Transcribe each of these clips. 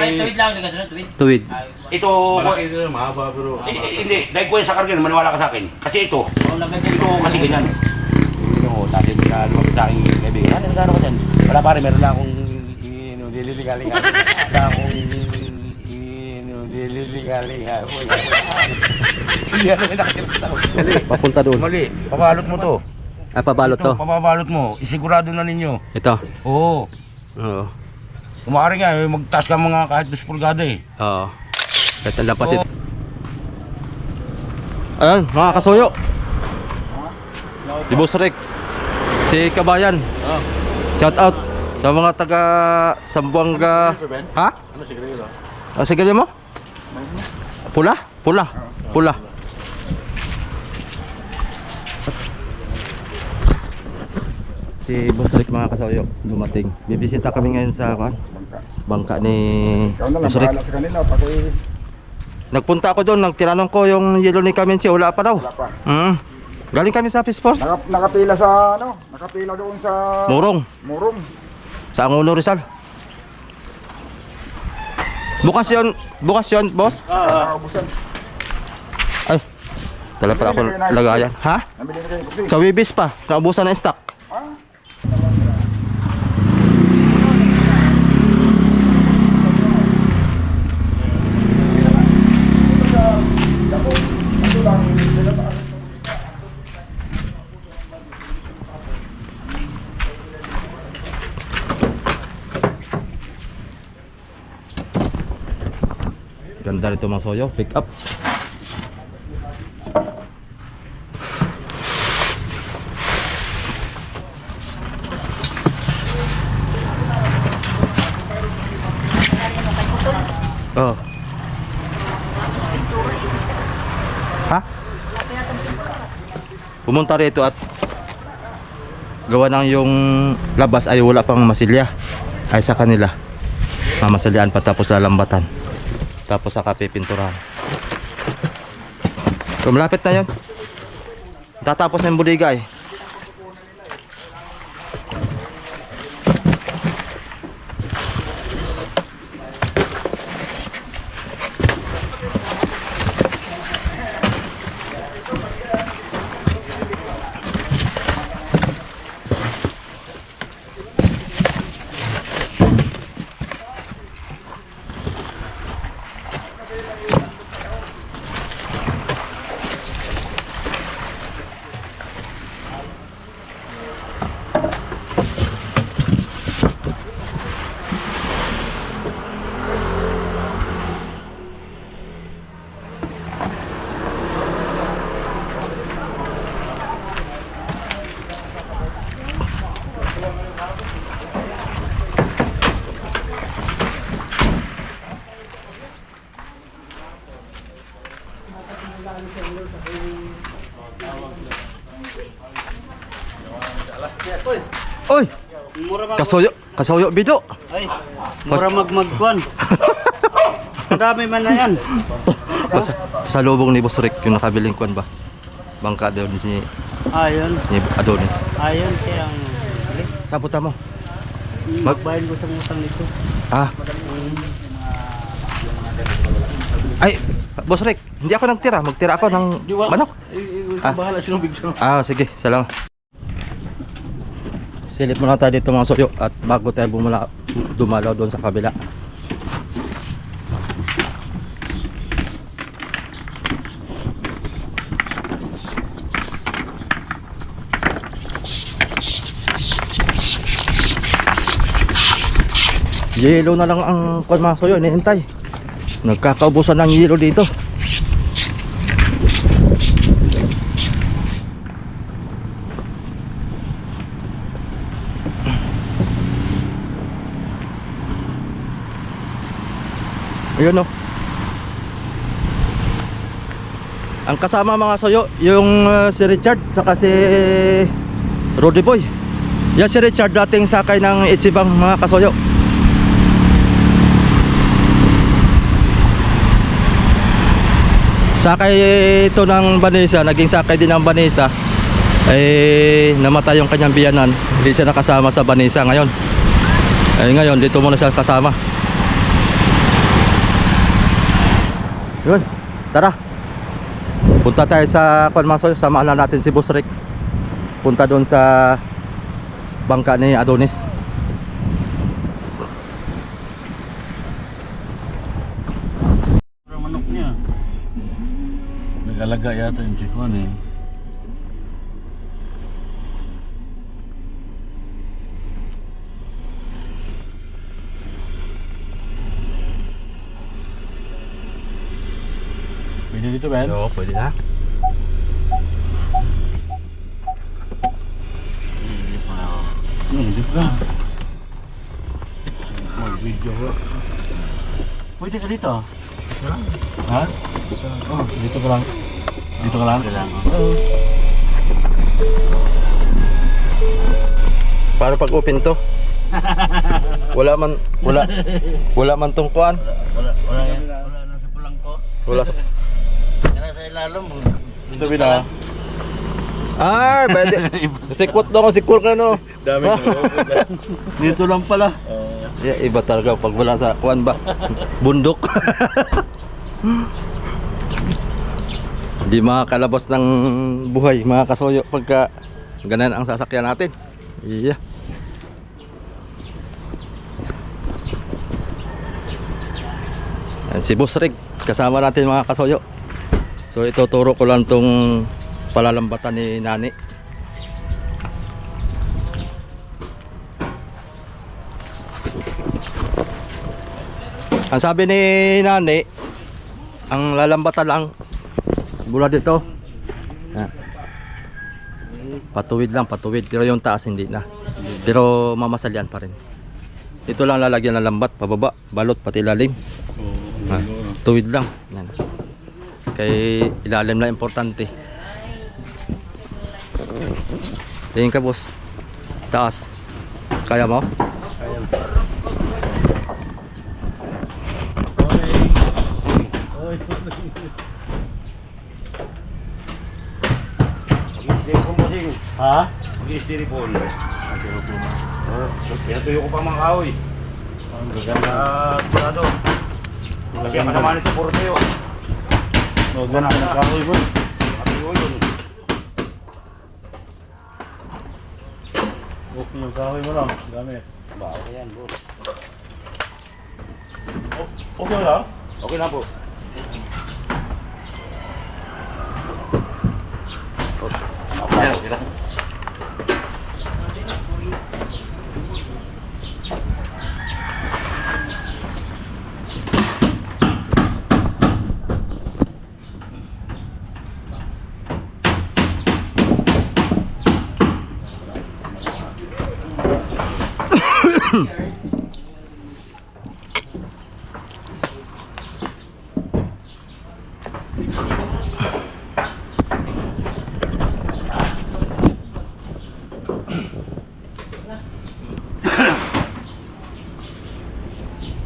Tuwid lang, nagkasunod, tuwid. Tuwid. Ito, Malaki na, mahaba pero... hindi, dahil ko yan sa karga, maniwala ka sa akin. Kasi ito, Ito kasi ganyan. Oo, tatay mo na lumapit sa aking kaibigan. Ano, nagkano ka dyan? Wala pare, meron lang akong nililigalingan. Wala akong nililigalingan. Hindi ano na nakatira sa mali. Papunta doon. Mali, pabalot mo to. Ah, pabalot to. Pababalot mo, isigurado na ninyo. Ito. Oo. Oo. Kumari nga, magtaas ka mga kahit 2 pulgada eh. Oo. Kahit ang lampasit. Ayan, mga kasuyo. Si Boss Rick. Si Kabayan. Shout out sa mga taga Sambuanga. Ha? Ano sigarilyo? Ah, sigarilyo mo? Pula? Pula. Pula. Si Boss Rick, mga kasuyo, dumating. Bibisita kami ngayon sa bangka ni Ikaw na lang, Boss Rick. bahala sa kanila. Pati Nagpunta ako doon, tinanong ko yung yellow ni Kamenchi, wala pa daw. wala pa. Galing kami sa Fish Force. Nakapila sa ano? Nakapila doon sa Murong, Murong. sa Angulo Rizal. Bukas yun, boss? Nakaubusan. Ay, dala pala ako lagayan. Ha? Nabili na kayo kasi. Sa Wibis pa, naubusan na yung stock. Ah, ito lang, tinataas. Ganda nito mga soyo, pick up. Oh. Ha? Pumunta rito at gawa ng yung labas ay wala pang masilya. Ay sa kanila. Mamasalyaan pa tapos lalambatan. Tapos saka pipinturahan. So malapit na yun. Tatapos na yung budiga eh. Oy! Kasuyo bido. Ay, mura magmagkuhan. Madami man na yan. Sa lubong ni Boss Rick yung nakabiling kwan ba? Bangka doon si Ayun, Adonis. ayun siyang... Sabuta mo. Magbayad ko sa utang nito. Ah. Ay, Boss Rick, hindi ako nagtira. Magtira ako ng manok. Bahala silang bigyan. Ah, sige. Salamat. Silip muna tayo dito mga soyo at bago tayo dumalaw doon sa kabila. Yelo na lang ang kwan mga soyo, inihintay. Nagkakaubusan ng yelo dito. Ayun o. Ang kasama mga soyo, yung si Richard saka si Rudy Boy. Yan si Richard dating sakay ng Ichibang mga kasoyo. Sakay ito ng Banisa, naging sakay din ng Banisa. Eh namatay yung kanyang biyanan. Hindi siya nakasama sa Banisa ngayon. Eh ngayon dito muna siya kasama. Yun, tara. Punta tayo sa Kwan Masoy, samahan na natin si Boss Rick. Punta doon sa bangka ni Adonis. Ang manok niya. Nag-alaga yata yung chikon eh. Pwede dito, Ben? Oo, pwede na. Hindi pa. Mag-video ko. Pwede ka dito. Ha? Oh, dito ka lang. Dito ka lang? Oo. Para pag open to. Wala man tong kuan. Wala na sa pulang ko. Wala sa Kaya sa ilalom. Tabi na. Ay, pwede. Sikwot daw kung sikwot ka no. Dami na. Dito lang pala. Yeah, iba talaga pag wala sa kuan ba. Bundok. Di makakalabas ng buhay, mga kasoyo pagka ganun ang sasakyan natin. Iya. Yan, si Boss Rick, kasama natin mga kasoyo. So ituturo ko lang tong palalambatan ni Nani. Ang sabi ni Nani, ang lalambatan lang mula dito. Patuwid lang, patuwid. Pero yung taas hindi na. Pero mamasalyan pa rin. Ito lang lalagyan ng lambat, pababa, balot, pati ilalim. Tuwid lang. Yan. Kay ilalim na importante. Tingin ka, boss. Taas. Kaya mo? Mag-i-styrofoam po sing. Ha? Mag-i-styrofoam. Pinatuyo ko pa mga kahoy. Ang gaganda. Sigurado. Kasi ang kasama nito, puro tuyo. Huwag na ng kahoy mo. Matuyo yun. Okay yung kahoy mo lang. Gamit. Ba, okay yan, boss. Okay lang? Okay lang po. Okay lang.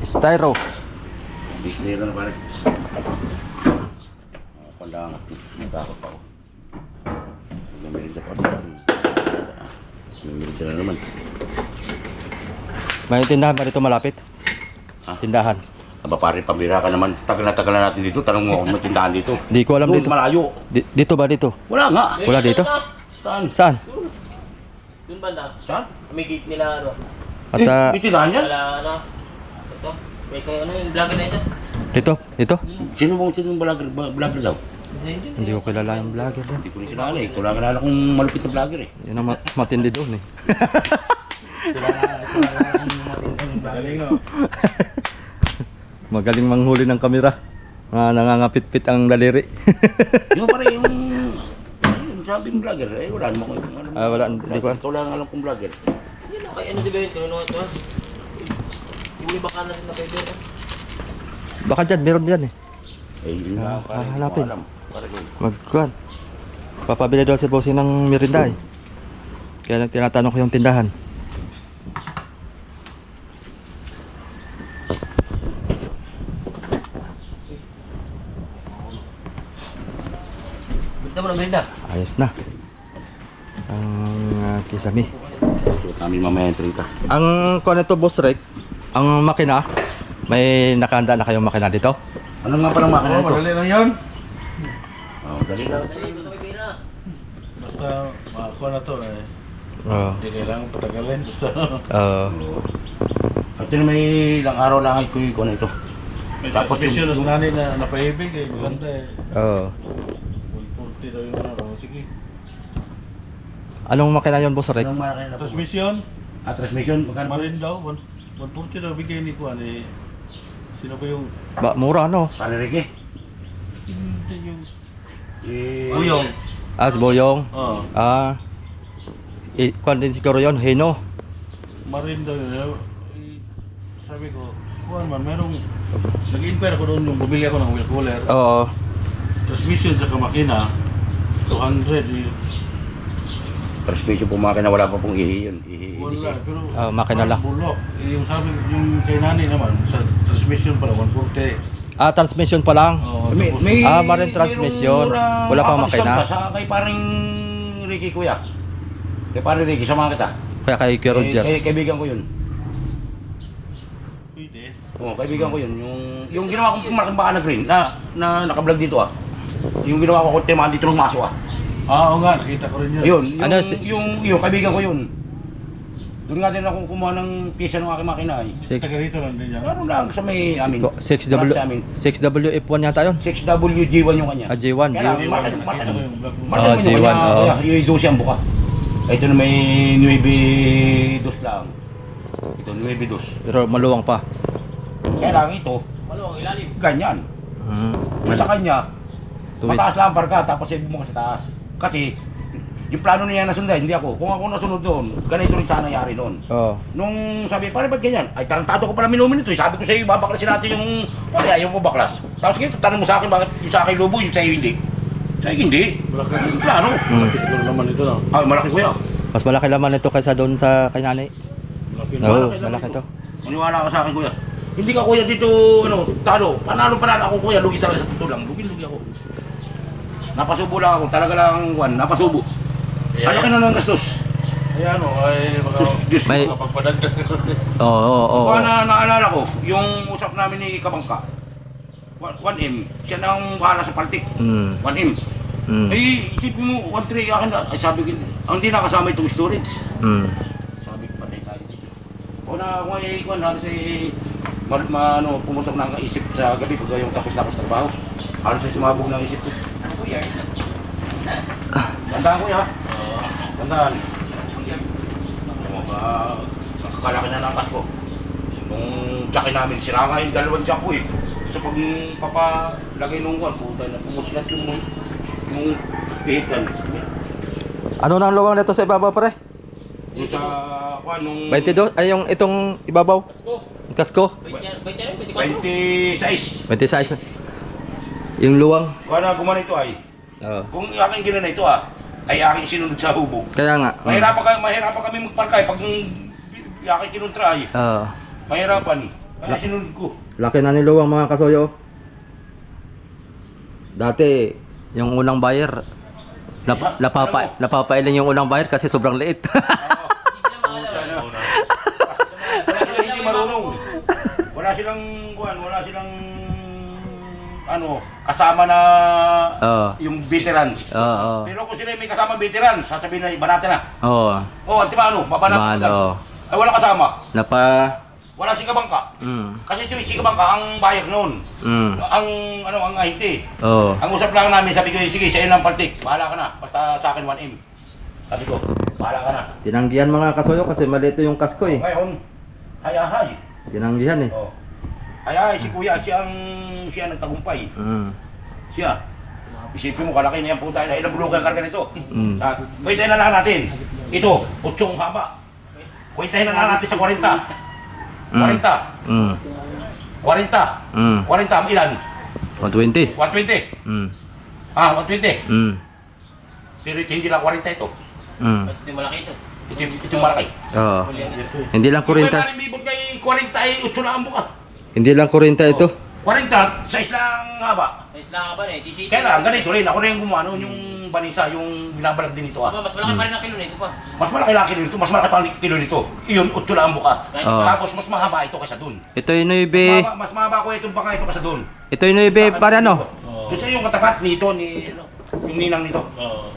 Styro. Big zero na pare. Pandangat. Natakot ako. Namirinda pa ako. Namirinda na naman. May tindahan ba dito malapit? Ha? Tindahan. Aba pare, pambira ka naman. Tagal na natin dito. Tanong mo ako may tindahan dito. Di ko alam Doon, dito. malayo. Dito ba dito? Wala nga. Wala dito? Saan? Saan? Doon banda. Saan? May gate nila ano. At May tindahan yan? Wala ano. Ito. May kaya ano yung vlogger na isa. dito? Dito? Sino bang vlogger daw? Hindi ko kilala yung vlogger yan. Hindi ko rin kilala eh. Ito lang kilala kong malupit na vlogger eh. Yan ang matindi doon eh. Magaling no? Magaling manghuli ng kamera. Nangangapit-pit ang daliri. Yung pare yung sabi ng vlogger eh. Wala naman ko. Wala, hindi ko. Ito lang alam kong vlogger. Kaya ano di ba yun? Tinunod ito. Yung may baka na rin na pwede. Baka dyan, meron dyan eh. Eh, yun nga pare. Hanapin. Alam. Pare ko. Magkuhan. Papabili daw si bossing ng merinda eh. Kaya tinatanong ko yung tindahan. Bigta mo na Brenda. Ayos na. Ang kisami. So kami mamaya yung 30. Ang kuha nito, Boss Rick, ang makina, may nakahanda na kayong makina dito? Ano nga palang makina Oo, ito? madali lang yun. Oh, dali lang. Dali, gusto may pera. Basta makakuha na to eh. Oo. Hindi kailangan patagalin. Basta Oo. At yun may ilang araw lang ay kuya ko na ito. may Tapos transmission yung- na nanay na napaibig eh. Maganda eh. Oo. 140 daw yung ano. Sige. Anong makina yun, Boss Rick? Anong makina na po? Transmission, Transmission, magkano? marin daw. 140 daw bigay ni Kuan eh. Sino ba yung... Mura, ano? Pare Ricky? Hindi yung... Eh, Uyong. Ah, si Boyong. Oo. Ah. Kwan din siguro yun, Hino. Marin daw yun. Eh, sabi ko, Kuan man, merong... Nag-inquire ako doon yung bumili ako ng wheel cooler. Oo. Transmission sa kamakina, 200 eh. transmission po makina, wala pa pong ihi yun. Ihi. Wala, pero makina lang. bulok. Eh, yung sabi, yung kay nani naman, sa transmission pala, 140. Ah, transmission pa lang. Oo, May, tapos, may, marin transmission. mayroong Wala pang papatisang makina. pa Sa kay paring Ricky kuya. Kay paring Ricky, sama kita. Kaya kay Kuya Roger. Kaibigan ko yun. pwede. Oo, kaibigan ko yun. Yung ginawa kong malaking baka na green, na naka-vlog dito ah. Yung ginawa ko konti, mga dito ng maso ah. Oo nga, nakita ko rin yun. Ayun, Ano, yung kaibigan ko yun. Doon nga din ako kumuha ng piyesa ng aking makina eh. Taga rito lang din yan. Meron lang sa may amin. 6W, Sa amin. 6WF1 yata yun. 6WG1 yung kanya. Ah, J1. Kaya lang, Nakita ko yung vlog mo. Ah, Marami yung J1, kanya, oo. kuya, yung 12 ang buka. Ito na may 9 lang. Ito 9 Pero maluwang pa. Kaya lang ito, Ano, ilalim. ganyan. Sa kanya, Tuwid. mataas lang ang barka, tapos ibig mo ka sa taas. Kasi, yung plano niya nasundan, hindi ako. Kung ako nasunod doon, ganito rin sana nangyari noon. Oo. Nung sabi, pare ba't ganyan? Ay, tarantado ko pala minumin ito. Sabi ko sa iyo, babaklasin natin yung... Pare, ayaw mo baklas. Tapos ngayon, tanong mo sa akin, bakit yung sa akin lubo, yung sa iyo hindi? Sa iyo hindi. Malaki Yung plano. malaki siguro naman ito no. Ay, malaki kuya. Mas malaki laman ito kaysa doon sa kay nanay. Malaki Oo, Malaki lang malaki ito. to. Maniwala ka sa akin kuya. Hindi ka kuya dito, talo. Panalo ako kuya, lugi talaga sa totoo lang. Lugi ako. Napasubo lang ako, talaga lang, napasubo. Ano ka na ng gastos? Ay ano, ay baka Diyos May- makapagpadagdag. Oo, oo, oo. Kung naalala ko, yung usap namin ni Kabangka, 1M, siya na ang bahala sa paltik. 1M. Eh, isipin mo, 1.3 akin na, ay sabi ko, ang hindi nakasama itong storage. Sabi ko, patay tayo dito. O na, kung ay, halos ay, pumutok na ang isip sa gabi pag yung tapos trabaho. Halos ay sumabog na ang isip ko. Ano ko yan? Tandaan ko yan. Tandaan. Nakakalaki na ng kasko. Nung jacket namin, sira nga yung dalawang jack ko eh. Sa pagpapalagay nung kwan, puta na pumuslat yung pihitan. Ano nang luwang nito sa ibabaw pare? Yung sa kwan, nung 22? Ay yung itong ibabaw? Kasko? 26. 26. Yung luwang. Kung na gumana ito ay, Oo. kung aking ginana ito ay aking sinunod sa hubog. Kaya nga. Mahirapan kami magparkay pag aking kinuntra ay. Oo. Mahirapan. Kaya sinunod ko. Laki na ni luwang mga kasoyo. Dati, yung unang buyer, napapailan yung unang buyer kasi sobrang liit. Wala silang hindi marunong. Wala silang kasama na yung veterans. Oo. Pero kung sila may kasama veterans, sasabihin na ibanata na. Oo. Oh, di ba babanat Bahan, oo. Ay wala kasama. Wala si Kabangka. Kasi si Kabangka ang bayar noon. Ang ahinte. Oo. Ang usap lang namin, sabi ko, sige, sa ng paltik, bahala ka na. Basta sa akin 1M. Sabi ko, bahala ka na. Tinanggihan mga kasoyo kasi malito yung kasko eh. Ngayon, hay-hay. Tinanggihan eh. Oh. Hay-hay, si kuya, siya nagtagumpay. Siya. Isipin mo, kalaki niya po tayo na ilang bulong ang karga nito. Kuwitahin na lang natin. Ito, 8 ang haba. Kuwitahin na lang natin sa 40. 40. 40 ilan? 120. 120. 120. Pero ito hindi lang 40 ito. Ito yung malaki ito. Ito yung malaki. Oo. Hindi lang 40. Kung may bibot kay 40 ay 8 na ang buka. Hindi lang 40 ito. 40, size lang haba. Sa isla nga ba eh? 17. Kaya lang, ganito rin. Ako rin yung gumawa noon, yung banisa, yung binabalag din ito ah. Mas malaki pa rin ang kilo nito pa. Mas malaki lang kilo nito, mas malaki pa ang kilo nito. Iyon, 8 lang ang buka. Oo. Tapos mas mahaba ito kaysa dun. Ito yung 9. Mas mahaba ko itong baka ito kaysa dun. Ito yung 9 para ano? Doon sa yung katapat nito, yung ninang nito.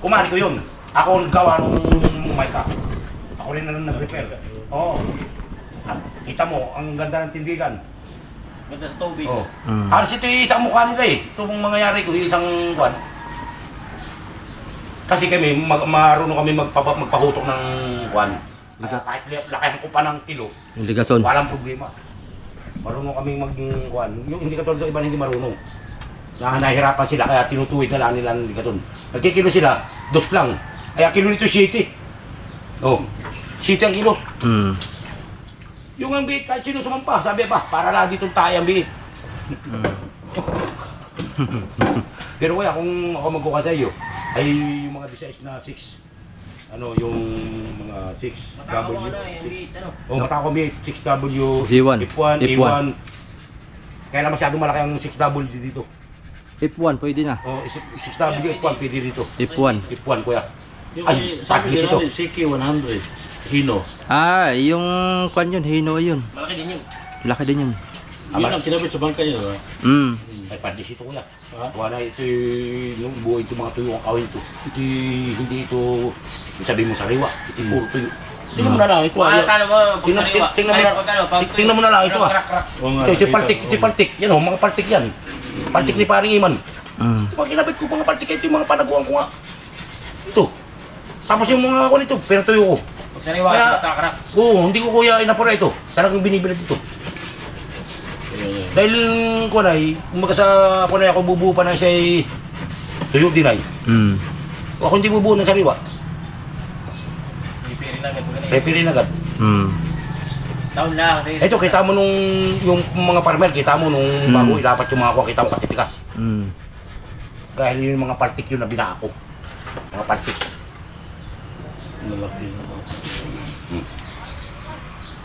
Kumari ko yun. Ako ang gawa nung mic up. Ako rin na nag-repair. Oo. At kita mo, ang ganda ng tindigan. Ganda sa tubig. Oo. Mm. Halos ito yung isang mukha nila eh. Ito mong mangyayari ko, yung isang kwan. Kasi kami, marunong kami magpahutok ng kwan. Kahit lakayan ko pa ng kilo, Yung ligason. walang problema. Marunong kami mag-kwan. Yung hindi katulad ng iba hindi marunong. Nahihirapan sila, kaya tinutuwid na lang nila ng ligason. Nagkikilo sila, 2 lang. Kaya kilo nito 7. Oh, 7 ang kilo. Mm. Yung ang biit, kahit sino sumampa, sabi ba, para lagi itong tayo ang biit. Pero kuya, kung ako magkuka sa iyo, ay yung mga designs na 6, ano, yung mga 6W. Nakakawa na eh, hindi, ano. O matako may 6W, Z1, F1, F1. A1. Kaya na masyadong malaki ang 6W dito. F1 pwede na. O 6W, F1 pwede dito. F1. F1 kuya. Yung Ay, sabi patlis ko ito. namin, CK100. Hino. Ah, yung kwan yun, Hino yun. Malaki din yun. Laki din yun. Yun ang kinabit sa bangka niya, diba? Mm. Ay, padlis ito kuya. Ha? Wala ito yung buhay ito mga tuyo ang kawin ito. Ito hindi ito, sabi mo sariwa. Ito puro tuyo. Tingnan mo na lang ito. Talo mo, Tingnan mo na lang ito ah. Oo nga, Ito nakita paltik, ko. ito paltik. Yan o, mga paltik yan. Paltik ni paring Iman. Mm. Mga kinabit ko mga paltik, ito yung mga panaguan ko nga. Ito. Tapos yung mga ako nito, pinatuyo ko. Pag sariwa, Kaya- nakarak. Oo, hindi ko kuya inapura ito. Talagang binibilad ito. Ayan, Dahil ko na umaga sa ako na ako bubuo pa na siya ay tuyo din ay. Mm. O ako hindi bubuo ng sariwa. Pipiri lang, ganito ganito. Pepirin agad. Mm. Taon lang. Ito, kita mo nung yung mga farmer, kita mo nung bago ilapat yung mga kuha, kita mo katitikas. Mm. Dahil yung mga paltik yun na binako. Mga paltik. malaki.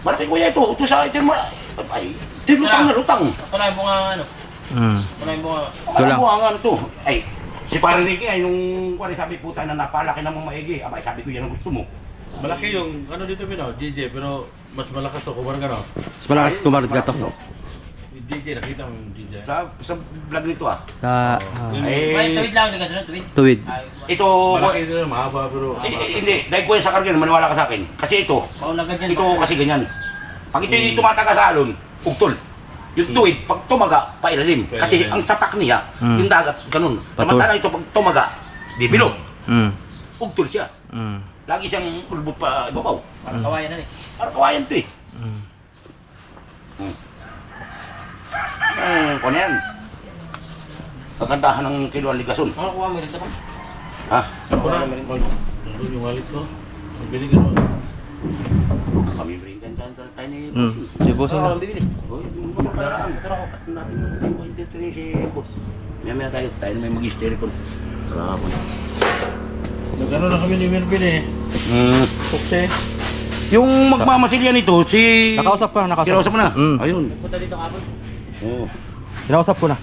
Malaki kuya ito. Ito sa ito ay, ito lutang na lutang. Ito na yung bunga, ano. Mm. Ito na yung bunga. Ito lang. Ano ang ano to? Ay, si Parang Ricky ay nung kuha sabi puta na napalaki ng mga maigi. Abay, sabi ko yan ang gusto mo. Malaki yung, ano dito Pino, DJ, pero mas malakas to, kumbaga gano'n. Mas malakas kumarat gato. Yung DJ, nakita mo yung DJ. Sa vlog nito ah. Sa Yun, May Eh, tuwid lang, hindi ka sunod, tuwid. tuwid. Ay, ito, malaki din, mahaba, pero... hindi, dahil ko yan sa kargan, maniwala ka sa akin. Kasi ito, maulagan dyan. ito kasi ganyan. Pag ito yung tumataga sa alon, ugtol. Yung tuwid, pag tumaga, pailalim. Kasi ang sapak niya, yung dagat, ganun. Samantala ito, pag tumaga, di bilog. Mm. Ugtol siya. Mm. Lagi siyang ulbot pa ibabaw. Parang kawayan na eh. Parang kawayan to eh. Mm. Kung yan. Kagandahan ng kilo ang ligason. Ano kuha mo rin ito ba? Ha? Ako na, nandun yung wallet ko. Ang bili ka nun. Kami bringan tayo ni Mm. Bossing. Si boss Ano na. ang bibili? Hoy, yung mga paraan. Pero ako, kat natin yung content rin si Boss. Maya tayo na may mag-hystery ko. Sarap na. Nag-ano na kami ni Melvin eh. Pukse. Yung magmamasilya nito, si... Nakausap ko na, nakausap. Kinausap mo na? Mm. Ayun. Punta dito kapon. Oo. Kinausap ko na.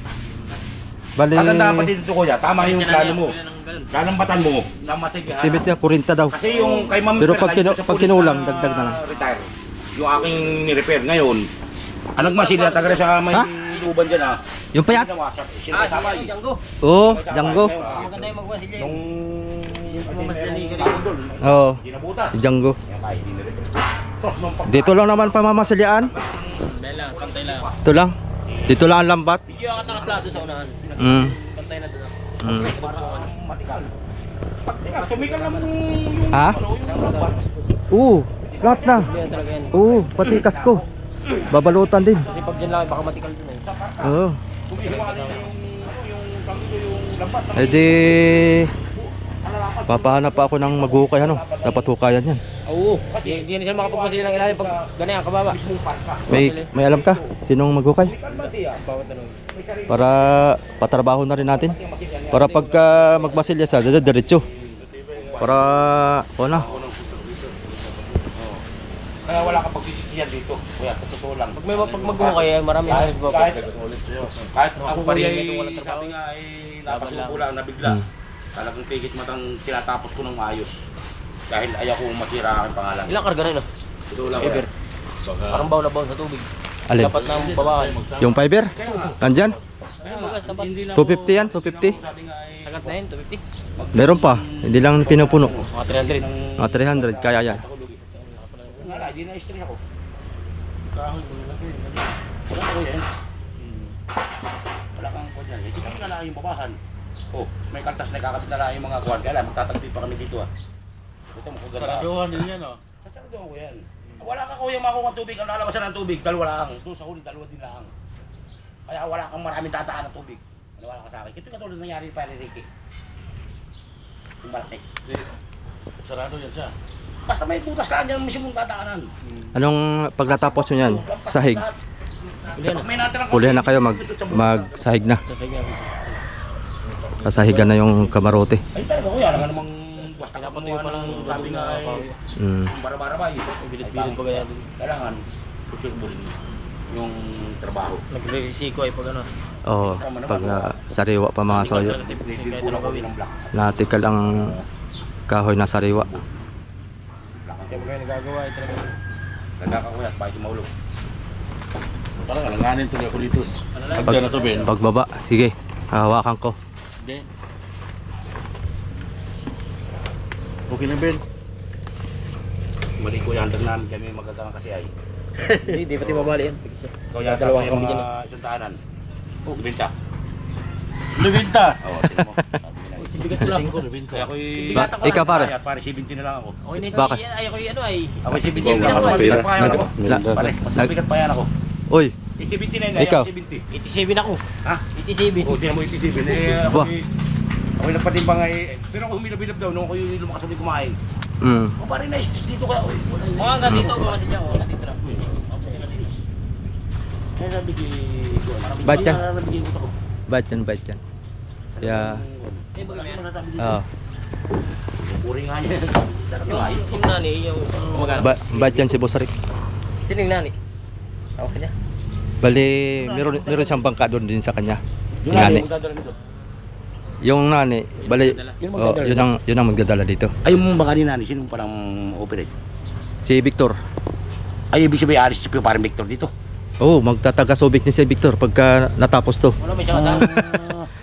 Bali, Kagandahan pa dito kuya, tama yung plano mo. Yan ang ganun. Lalambatan mo. Namasigyan. estimate niya 40 daw. Kasi yung kay Ma'am Pero Perla, pag dito sa pag pulis kinulang, na dagdag na lang. Retire. Yung aking ni-repair ngayon. Ang nagmasilya taga sa may Ha? luban dyan ah. Yung payat? Ah, si Django. Oo, Django. Maganda yung magwasilya Nung... Mas dali ka rin. Oo, Ginabutas. si Django. Kaya tayo ni-repair. Tapos nung pag... Dito lang naman pamamasalian. Dahil lang, pantay lang. Ito lang. Dito lang ang lambat. Video ka nakaklaso sa unahan. Mm. Pantay na doon. Mm. Parang ano. Matikal. Pagtikal, tumikal naman yung... Ha? Ano, yung lambat. Oo, lahat na. Yan talaga yan. Oo, pati kasko. Babalutan din. Kasi pag dyan lang, baka matikal doon eh. Oo. Tumihiwalay na yung lambat. Eh di... Papahanap pa ako ng maghukay ano. Dapat hukayan yan. Oo. Hindi na siya makapagpasilya ng ilalim pag ganyan, kababa. May alam ka? Sinong maghukay? Bawat ano. Para patrabaho na rin natin. Para pagka magmasilya sa diretso. Para na. Kaya wala ka pagsisisiyan dito. Kuya, sa totoo lang. Pag may pag magbuo kayo, marami Kahit, na kahit ako pa rin ay ito, walang trabaho. sabi nga ay napasuko lang na bigla. Talagang pigit matang tinatapos ko ng maayos. Dahil ayaw ko masira ang aking pangalan. Ilang karga rin, no? Ito lang Ever. Parang baw na baw sa tubig. Alin? Dapat na babahan. Yung fiber? Nandyan? Ayun, bagas, dapat. 250 yan, 250. Sagat na yun, 250. Meron pa, hindi lang pinupuno. Mga 300. Mga 300, kaya yan. Nga na, hindi na-stress ako. Wala ko yan. Wala kang kwan yan. Hindi kami na lang yung babahan. Oh, may kaltas na kakabit na lang yung mga kwan. Kaya lang, magtatagpi pa kami dito ah. Ito mo kung ganda. Saraduhan din yan, oh. Sasaraduhan ko yan. Wala ka kuya makuha ng tubig. Ang lalabasan ng tubig, dalawa lang. Doon sa huli, dalawa din lang. Kaya wala kang maraming tataan ng tubig. Wala ka sa akin. Ito yung katulad nangyari pa ni Ricky. Yung malaki. Sarado yan siya. Basta may butas lang dyan, mismo mong tataanan. Anong pag natapos nyo yan? Sahig. Pag may natirang Hulihan na kayo, magsahig na. Kasahigan na yung kamarote. Ay talaga kuya, alam nga namang basta ka Dapat yun palang sabi nga ay Mm. bara-bara Bilit-bilit pa kaya din. kailangan susugbol yung trabaho. Nagre-risiko ay pag ano. Oo, pag sariwa pa mga soyo. Kasi kahit Kahit anong gawin. ng black. Natikal ang kahoy na sariwa. Kaya mo kayo nagagawa ay talaga. Nagkakakuya at bakit mahulog. Parang alanganin tuloy ako dito. Ano Pagka na to, Ben. Pagbaba, sige, hawakan ko. Hindi. Okay na, Ben. Mali ko yung hantag namin kami magkasama kasi ay. Hindi pati mabali yan. Ikaw yata Dalawang yung kami mga isang taanan. Oh, binta. Lubinta. Oo, tingnan mo. Bigat lang. Kaya ako'y... Ikaw pare, Pare 70 na lang ako. Okay na Bakit? yan. Ayaw ko yung ano ay. Ako 70 Sige, na ako, mas mabigat pa yan ako. Nag- Pare, mas mabigat pa yan ako. Uy, 79 na Ikaw? yan, 70. 87 ako. Ha? 87. Oo, tinan mo 87. Ba? Ako'y nagpatimbang ay... Pero ako humilab-hilab daw nung ako'y lumakas ulit kumain. mm. O pare na, dito kaya ako. Mga hanggang dito, mga sinya ko. Natitira. Kaya sabi ko, Ba't yan? nabigyan ko ako. Bait yan, bait yan. Kaya, Eh, baga yan. Masasabi dito. oo. Puri nga niya. Yung nani, yung kumagana. Bait yan si Boss Rick. Sino yung nani? Ako kanya. Bali, meron siyang bangka doon din sa kanya. Yung Yung nani. magdadala nito. Yung nani, bali, Yung oh, magdadala yun ang magdadala dito. Ay, yung baka ni Nani, sino parang operate? Si Victor. Ay, ibig sabihin, alis si parang Victor dito. Oh, magtataga-subik ni si Victor pagka natapos to. Wala may siya kasama.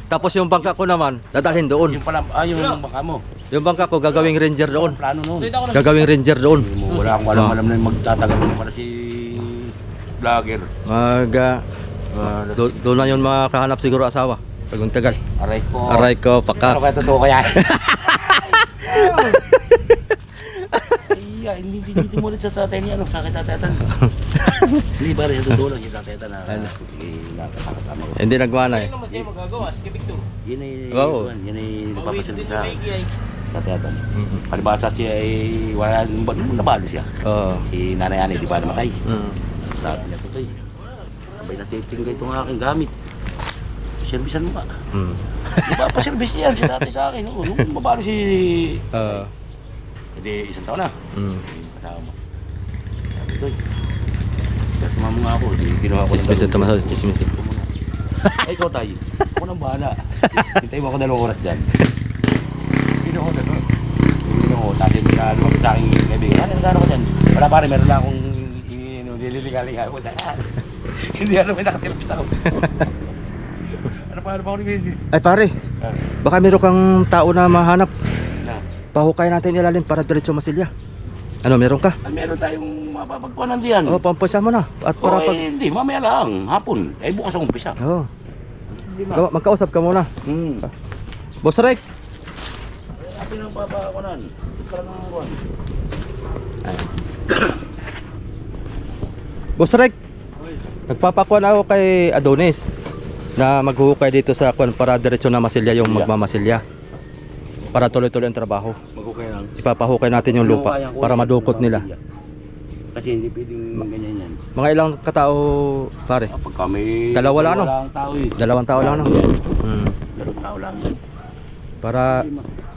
Tapos yung bangka ko naman, dadalhin doon. Yung pala, yung baka mo. Yung bangka ko, gagawing ranger doon. Plano noon. Dito ako na. Gagawing ranger doon. Wala akong alam na yung magtatagal mo para si vlogger. Doon na yun makahanap siguro asawa. Pag tagal. Aray ko. Aray ko, Ano paka. kaya totoo kaya? Iya, hindi mo ulit sa tatay niya. Anong sakit tatayatan? Hindi ba rin sa totoo lang yung tatayatan na nakakasama ko. Hindi nagwa na eh. Ano naman siya magagawa? Si Victor. Yun ay, Wow. yun ay Mawis napapasunod din sa sa Nike ay. tatayatan. Palibasa siya ay wala nabalo siya. Oo. Si Nanay Ani, di ba namatay? Mm. Sabi niya to tayo. Abay na taping ka itong aking gamit. Servisan mo ka. Mm. Di ba pa-service yan si tatay sa akin? Oo, nung mabalo si... Hindi, isang taon na. Mm. Kasama mo. Sabi ito. Kasi mama nga ako, di kinuha ko. Chismis ito masal, chismis. Ay, ikaw tayo. Ako nang bahala. Hintay mo ako 2 oras dyan. Kinuha ko dyan. Kinuha ko, tapos na lumapit sa aking kaibigan. Ano nagano ka dyan? Wala pare, meron lang akong nililigaling ako. Hindi ano, may nakatirapis ako. Ano pa ako ni Benjis? Ay pare, baka meron kang tao na mahanap. Na. Pahukay natin ilalim para diretso masilya. Ano, meron ka? Ay, meron tayong mapapagpuanan diyan. Oo, pampasa mo na. At para pag... Hindi, mamaya lang, hapon. Eh, bukas ang umpisa. Oo. Magkausap ka muna. Boss Rick! Atin ang papakunan. Karang buwan. Boss Rick! Nagpapakuan ako kay Adonis na maghuhukay dito sa kuan para diretso na masilya yung magmamasilya. Para tuloy-tuloy ang trabaho. Magkukay lang. Ipapahukay natin yung lupa para madukot nila. Kasi hindi pwedeng ganyan yan. Mga ilang katao, pare? Pagka may... Dalawa lang, ano? Walang tao eh. 2 tao lang, no? Hmm. 2 tao lang.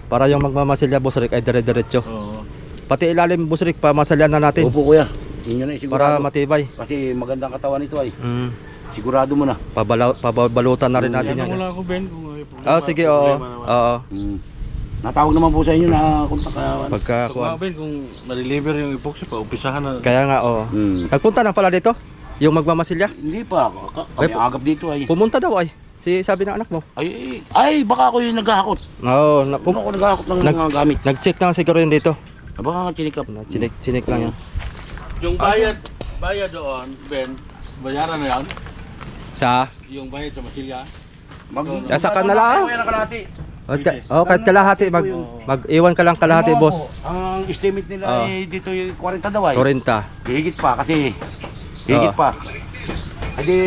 Para yung magmamasilya, Boss Rick, ay dire-diretso. Oo. Pati ilalim, Boss Rick, pamasalyan na natin. Opo kuya. Inyo na sigurado. Para matibay. Kasi magandang katawan ito ay. Mm. Sigurado mo na. Pabalutan na rin natin Yan yan. mo lang ako, Ben. Kung may problema. Ah, sige, oo. Problema naman. Oo. Natawag naman po sa inyo na kontak ka. Pagka So, Ben, kung na-deliver yung epoxy pa, umpisahan na. kaya nga oh. Nagpunta na pala dito yung magmamasilya. Hindi pa. Kami agap dito ay. Pumunta daw ay. Sabi ng anak mo. Ay, baka ako yung naghahakot. Oo, Kung ako naghahakot ng mga gamit. nag-check na siguro yun dito. Baka chinikap. Chinik lang yun. Yung bayad doon, Ben, bayaran na yan. Sa? Yung bayad sa Masilya. Saka na lang. Kahit kalahati, mag-iwan ka lang kalahati, boss. Ang estimate nila ay dito yung 40 daw ay. 40. Higit pa kasi. Higit pa. Hindi,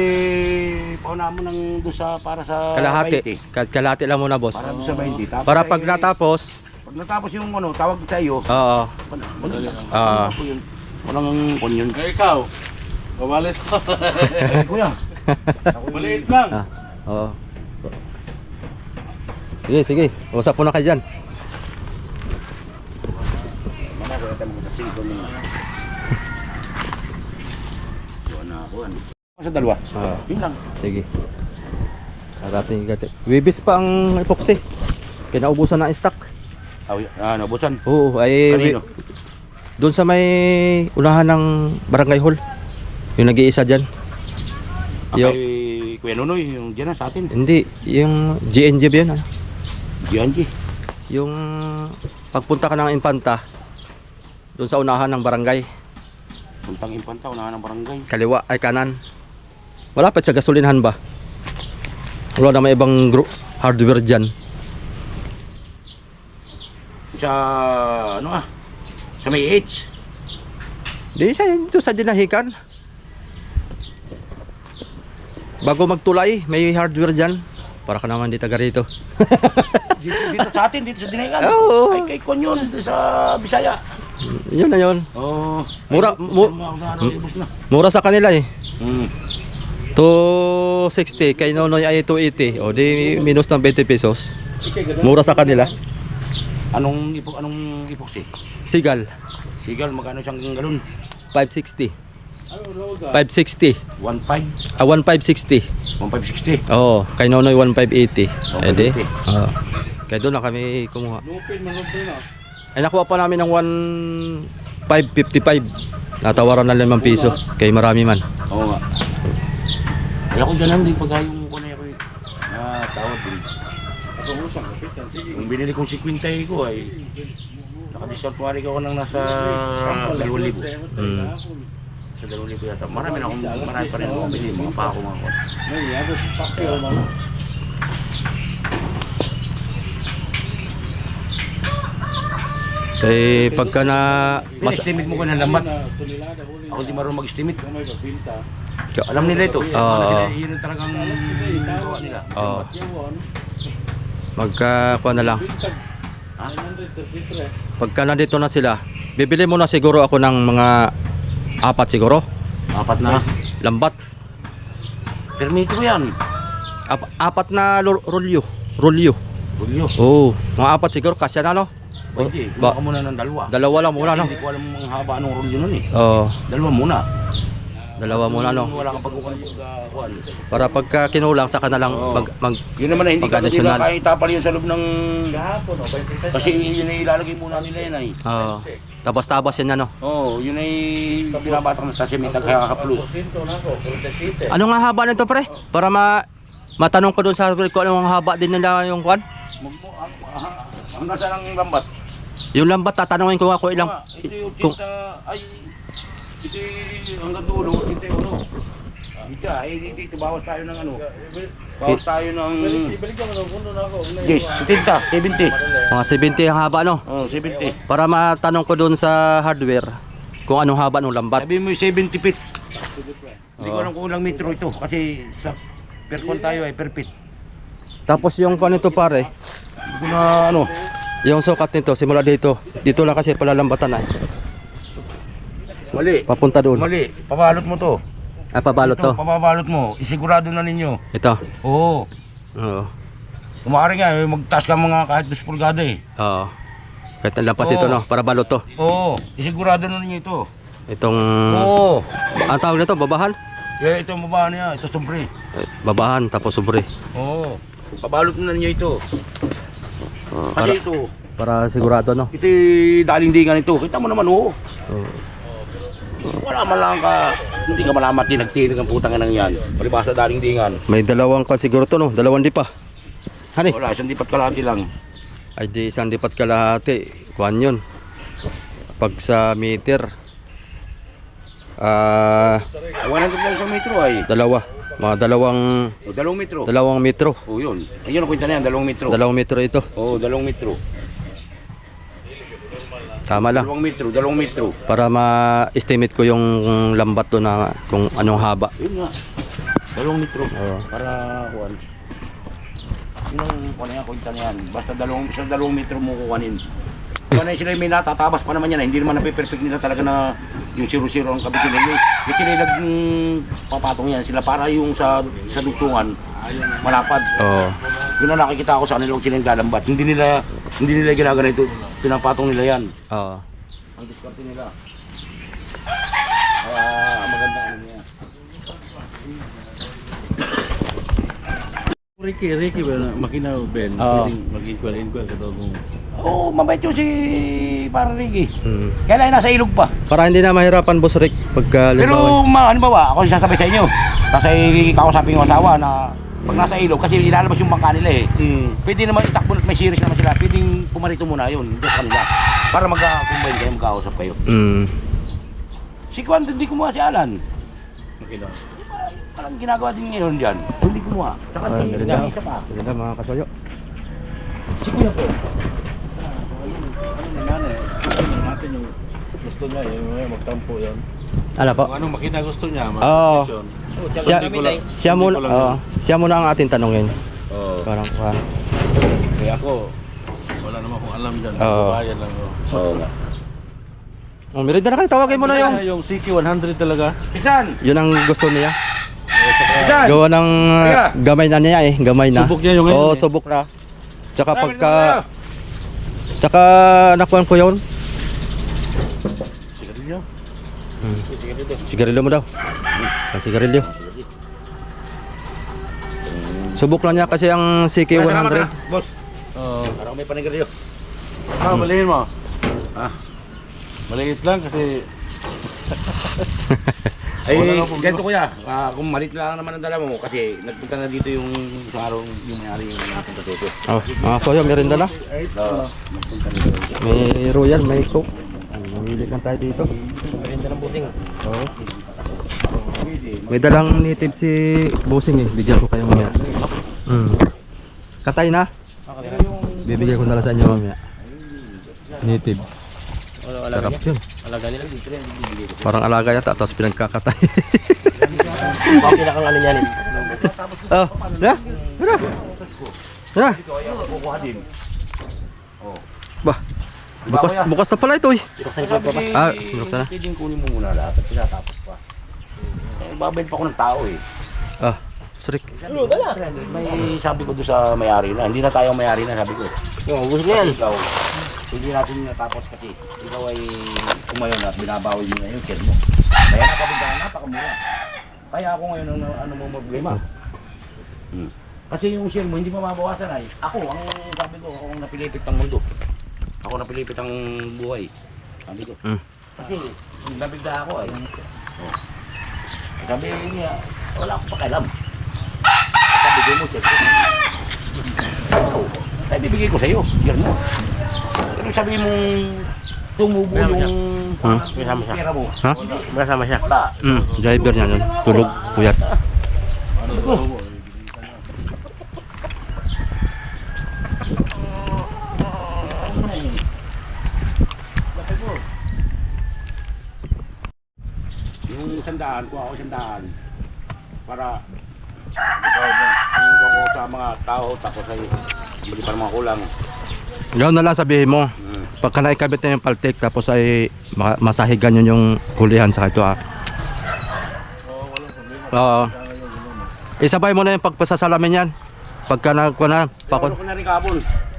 pauna mo nang doon sa para sa Kalahati. 20. Kahit kalahati lang muna, boss. Para doon sa 20. Tapos Para pag natapos, pag natapos yung ano, tawag sa iyo. oo. Walang kunyon. Eh, ikaw, babalit ko. Kuya. Maliit lang. Oo. Sige. Usap po na kayo dyan. Sa dalawa. Oo. Yun lang. Sige. Karating gati. Wibis pa ang epoxy. Kinaubusan na ang stock. Ano, busan? Oo, ay Kanino? doon sa may unahan ng barangay hall. Yung nag-iisa diyan. Kay Kuya Nunoy, yung dyan na sa atin. Hindi, yung GNG ba yun? Ano? Gianji. Yung pagpunta ka ng Infanta, doon sa unahan ng barangay, Puntang Impanta, unahan ng barangay. kaliwa ay kanan. Malapit sa gasolinahan ba? Wala na may ibang hardware dyan. Sa, ano sa may H. Di siya dito sa dinahikan. Bago magtulay, may hardware dyan. Para ka naman di taga rito. Dito sa atin, dito sa Dinagan. Oo. Ay, kay Konyon, sa Bisaya. Yun na yun. Oo. Mura- na. Mura sa kanila eh. Hmm. 260, kay Nonoy ay 280. O di minus ng 20 pesos. Mura sa kanila. Anong epoxy? Sigal, Sigal, magkano siyang ganun? 560. 560. 1.5? 1560. 1.560. Oo, kay Nonoy 1580. Edi. 1.580. Oo. Kaya doon na kami kumuha. Ay nakuha pa namin ng 1555. Natawaran na 5 piso. Kay marami man. Oo nga. Ay ako dyan din pagka yung kunay ako tawad din. Yung binili kong 50 ko ay naka-discount po ako nang nasa 2,000. Sa 2,000 yata. Marami pa rin ako kasi mga pa ako mga kon. Kay pagka na Estimate mo ko ng lambat. Ako di marunong mag-estimate. Alam nila ito. Sila, yun ang talagang gawa nila. Oo. Magkakuha na lang. Pagka nandito na sila, bibili muna siguro ako ng mga 4 siguro. 4 na. Lambat. Permito ko yan. 4 na rolyo. Rolyo. Bulyo. Oo, mga 4 siguro kasya na no. Pwede. Gumawa ka muna ng dalawa. Dalawa lang muna no. Hindi ko alam ang haba ng rolyo nun eh. Oo, Dalawa muna. dalawa muna no. Wala kang pagkukuhan pagkakuhan. Para pagka kinulang saka na lang Oo. mag Yun naman na hindi ka Pag-additional. kahit itapal yun sa loob ng... Kasi yun ay ilalagay muna nila yun ay. Oo. Tabas-tabas yan ano. Oo, yun ay binabatak na kasi may tagkaka-plus. Ano nga haba nito pre? Para matanong ko doon sa kung anong haba din nila yung kwan. Hanggang saan ang lambat? Yung lambat tatanungin ko nga kung ilang Ito yung kung tinta, ay... Ito yung hanggang dulo, ito yung ano. Ito, bawas tayo ng ano. Bawas tayo ng... Yes, 70. mga 70 ang haba no. Oh, 70. Para matanong ko doon sa hardware kung anong haba ng lambat. Sabi mo yung 70 feet. Hindi ko alam kung ilang metro ito kasi sa per con tayo ay per feet. Tapos yung kwan nito pare, Hindi ko na ano. yung sukat nito simula dito. Dito lang kasi palalambatan ay. Mali. Papunta doon. Mali. Pabalot mo to. Ay pabalot to. Pababalot mo. Isigurado na ninyo. Ito. Oo. Oo. Kumari nga, magtaas ka mga kahit 2 pulgada eh. Oo. Kahit ang lampas ito no, para balot to. Oo. Isigurado na ninyo ito. Itong Oo. ang tawag nito, babahan. Ito ang baba niya. Ito sobre. Babahan tapos sobre. Oo. Pabalot na ninyo ito. Kasi ito, Para sigurado, no? Ito dalingdingan ito. Kita mo naman, oo. Oo. Wala man lang ka, hindi ka malamat tinagtinig ang putang inang yan. Palibasa dalingdingan. May dalawang kan siguro to, no? Dalawang dipa. Hani? Wala, isang dipat kalahati lang. Ay di isang dipat kalahati. Kuan yun. Pag sa meter. 100 lang sa metro ay. Dalawa. Mga dalawang O, 2 metro. dalawang metro. O, yun. Ayun ang kwenta na yan, 2 metro. Dalawang metro ito. O, 2 metro. Tama lang. 2 metro, 2 metro. Para ma-estimate ko yung lambat doon na kung anong haba. Yun nga. 2 metro. Oo. Para, kuhan. Yun ang, kuhan na yan, kwenta na yan. Basta 2 metro mo kukuhanin. Kung ano sila may natatabas pa naman yan, hindi naman napiperfect nila talaga na yung 0-0 ang kabit nila. Kasi sila nagpapatong yan sila para yung sa dugtungan malapad. Oo. Yun ang nakikita ko sa kanila kung sila yung galambat. Hindi nila ginaganito, pinapatong nila yan. Oo. Ang diskarte nila. Maganda ano niya. Ricky ba makina Ben? Oo. Mag-inquire ka daw kung Oo, mabait yung si parang Ricky. Hmm. Kaya lang nasa ilog pa. Para hindi na mahirapan, Boss Rick, pagka Pero halimbawa, ako sasabay sa inyo. Kasi kausapin yung asawa na pag nasa ilog, kasi ilalabas yung bangka nila eh. Pwede naman itakbo at may series naman sila. Pwedeng pumarito muna yun, doon sa kanila. Para mag-combine kayo, magkausap kayo. Si Kwan, hindi kumuha si Alan. makina. Parang ginagawa din ngayon dyan. Hindi kumuha. Saka si Ganda. isa pa. Ganda mga kasoyo. Si Kuya po. Ano naman eh, natin yung gusto niya, yung magtampo yan. Ano po? Kung anong makina gusto niya, Oo. mag-question. Siya muna ang ating tanongin. Oo. Parang Kaya ako, wala naman akong alam dyan. Oo. Bayan lang ako. Oo nga. Oh, merida na kayo, tawagin mo na yung. Yung CQ100 talaga. Pisan! Yun ang gusto niya. Pisan! Gawa ng Kaya? gamay na niya eh, gamay na. Subok niya yung ngayon Oo, eh. subok na. Tsaka Sabi pagka naman tsaka nakuhan ko yun. Sigarilyo. Sigarilyo mo daw. Sigarilyo. Subok lang niya kasi ang Salamat CK100. na, boss. Oo. Parang may panigarilyo. Malihin mo. Ah. Maliit lang kasi Ay, Wala na po, ganito kuya, kung malit lang naman ang dala mo kasi nagpunta na dito yung sa araw yung may-ari yung napunta dito. Oh, soyo, merenda na. Oo, nagpunta na dito. May royal, may coke. Mamili lang tayo dito. Merinda ng buting. Oo. May dalang native si Bossing eh. Bigyan ko kayo mamaya. Katay na? Bibigyan ko na lang sa inyo mamaya. Native. Sarap yun. Alaga nila. Parang alaga yata tapos pinagkakatay. Bakit pinakang ano niyan? Oh, na? Ano? Na? Kukuha din. Bah. Bukas na pala ito eh. Buksan ko pa ba? Ah, binuksan na. Pwedeng kunin mo muna lahat at tinatapos pa. Babait pa ako ng tao eh. Ah, Srik. May sabi ko doon sa may-ari na, hindi na tayo may-ari na sabi ko. Yung ubus na yan. Ikaw, hindi natin natapos kasi ikaw ay kumayon at binabawi mo na yung share mo. Kaya napabigyan, napakamura. Kaya ako ngayon ano mo problema. Kasi yung share mo hindi pa mabawasan ay ako ang sabi ko, ako ang napilipit ng mundo. Ako napilipit ang buhay. Sabi ko. Kasi nabigla ako ay. Oh. Sabi niya, wala akong pakialam. Sabi ko mo, share ko. Sabi bibigay ko sa'yo, share mo. Pero sabi mong tumubo yung pera mo. Ha? Masama siya. Wala. Driver niya yun. Tulog, puyat. Yung sandaan, kuha ako sandaan. Para yung kuha ko sa mga tao, tapos ay bali para mga kulang. Gawin na lang sabihin mo. Pagka naikabit na yung paltik tapos ay masahigan yun yung kulihan sa ito ah. Oo. Isabay mo na yung pagpasasalamin yan. Pagka nagkuha na, Pakon ko na rin kabon.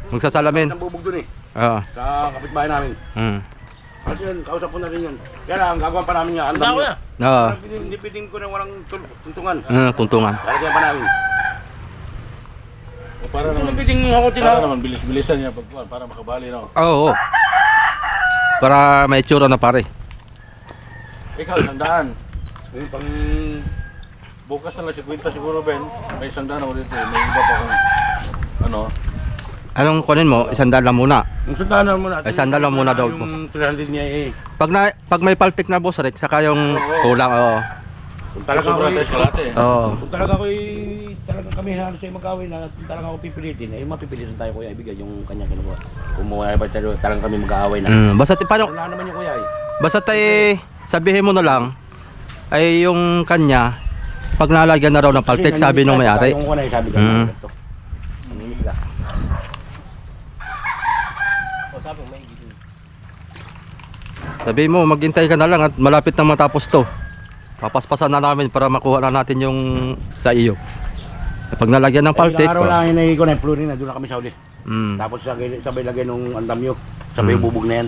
magsasalamin. Ang bubog dun eh. Oo. Sa kapitbahay namin. Kasi yun, kausap ko na rin yun. Kaya lang, gagawa pa namin nga. Ang dami. Oo. Hindi pwedeng ko na walang tuntungan. Tuntungan. Lalagyan pa namin. para Ano naman, pwedeng ako para tinawag? naman bilis-bilisan niya pag para makabali no. Oo. Para may itsura na pare. Ikaw, 100. Yung pang... Bukas na lang 50 siguro, Ben. May 100 ako dito. May iba pa kung ano. Anong kunin mo? 100 lang muna. Yung sundanan mo natin. Ay, sandal lang muna daw po. Yung 300 niya eh. Pag may paltik na boss Rick, saka yung kulang, oo. Kung Talaga talaga sobrang tayo kalate. Oo. Kung talaga talaga kami halos ay mag-away na kung talaga ako pipilitin, eh mapipilitin tayo kuya ibigay yung kanyang kinuha. Kung mawala ba tayo talagang kami mag-aaway na. Basta paano, Wala naman yung kuya eh. basta sabihin mo na lang ay yung kanya pag nalagyan na raw ng paltik, sabi nung may-ari. Yung kunay sabi ko Mm. ito. Nangingi ka. O, sabi mo, may igigil. Sabi mo, maghintay ka na lang at malapit na matapos to. Papaspasan na namin para makuha na natin yung sa iyo. Pag nalagyan ng paltik, Ilang araw lang yung ko na fluorine na doon na kami sa uli. Tapos sabay lagay nung andamyo. Sabay yung bubog na yan.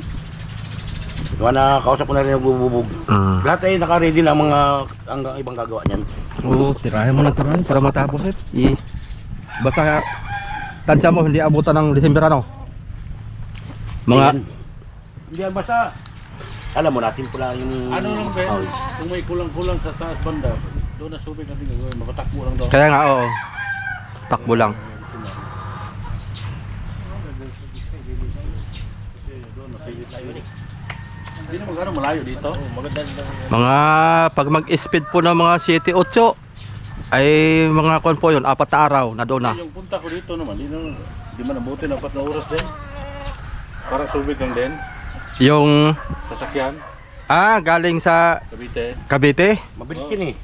Yung na kausap ko na rin yung bubog. Lahat ay naka-ready na ang mga ang ibang gagawa niyan. Oo, tirahin mo na tirahin para matapos eh. Basta tansya mo, hindi abutan ng December ano. Mga Hindi yan basta. Alam mo natin pula yung... Ano lang, Ben? Oh. Kung may kulang-kulang sa taas banda, doon na subig natin gagawin. Makatakbo lang daw. kaya nga oo. Takbo lang. Hindi na magkano malayo dito. Maganda lang. Mga pag mag-speed po ng mga 7-8 ay mga kon po yun, 4 na araw na doon na. Yung punta ko dito naman, di man nabuti na 4 na oras din. Parang subig lang din. Yung Sasakyan, galing sa Cavite. Cavite. Mabilis yun eh.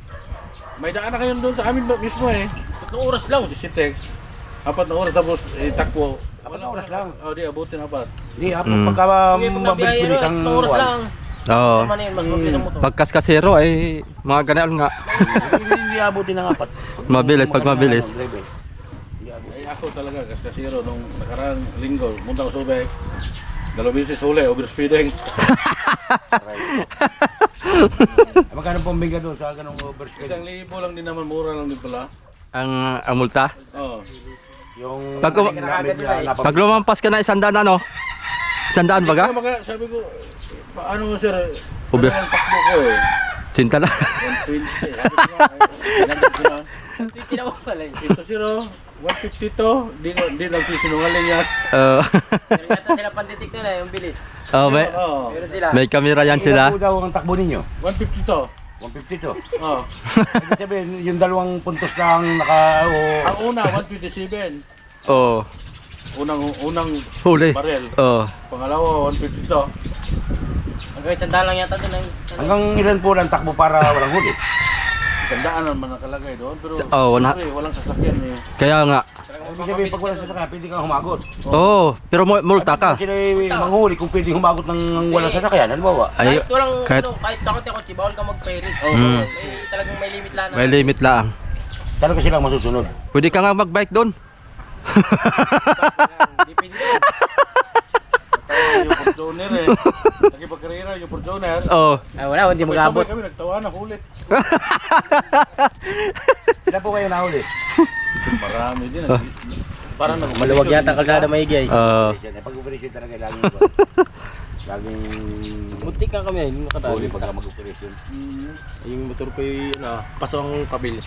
May daan na kayo doon sa amin mismo eh. 3 oras lang. Isitex. 4 na oras tapos takbo. 4 na oras lang. Oh, di abutin 4. Hindi, Mm. pagka Sige, pag nabiyahe mabilis-bilis yun, ang 3 oras buwan. lang. Oo. Tama na yun, mas mabilis ang motor. Pagkaskasero ay mga ganyan nga. Hindi abutin ng 4. Mabilis, pag mabilis. Ay ako talaga, kaskasiro nung nakaraang linggo, punta ko subek. 2 beses uli, overspeeding. Magkano pong biga doon sa ganong overspeed? 1,000 lang din naman, mura lang din pala. Ang multa. Oh. Yung Pag lumampas ka na 100 ano? 100 baga? Sabi ko, paano mo sir? Ubi- Ano ang takbo ko eh? Sinta lang. 120. Sabi ko nga, sinagad ko na. 150 na mo pala yun. Ito zero, 150 to, di lang sisinungaling yan. Pero yata sila pandetect nila, yung bilis. may, Oo, Pero sila. may kamera yan sila. Ilan po daw ang takbo ninyo? 150 to. 150 to. Oh. Ibig sabihin, yung dalawang puntos lang naka... Ang una, 127. Oo. Unang Huli. barel. Oo. Pangalawa, 150 to. Hanggang 100 lang yata doon. Hanggang ilan po lang takbo para walang huli? 100 naman nakalagay doon. Pero siyempre, walang sasakyan eh. Kaya nga. Ibig sabihin, pag walang sasakyan, pwede kang humagot. Oo. Pero multa ka. Sila manghuli kung pwede humagot ng walang sasakyan, halimbawa. Ay, Kahit walang, kahit kahit takot ako, bawal ka mag-ferry. Mm. Talagang may limit lang. may limit lang. Talaga silang masusunod. Pwede ka nga mag-bike doon. Hindi pwede doon. Yung Fortuner eh. Nagipagkarera yung Fortuner. Oo. Wala, hindi Sabay mag-abot. kami, nagtawa na, hulit. Ilan po kayo nahuli? Marami din. Parang Maluwag yata kalsada maigi ay. Pag-operation talaga laging... laging... Muntik ka kami, hindi nakatali. huli pagka mag-operation. Yung motor ko yung pasong pabil.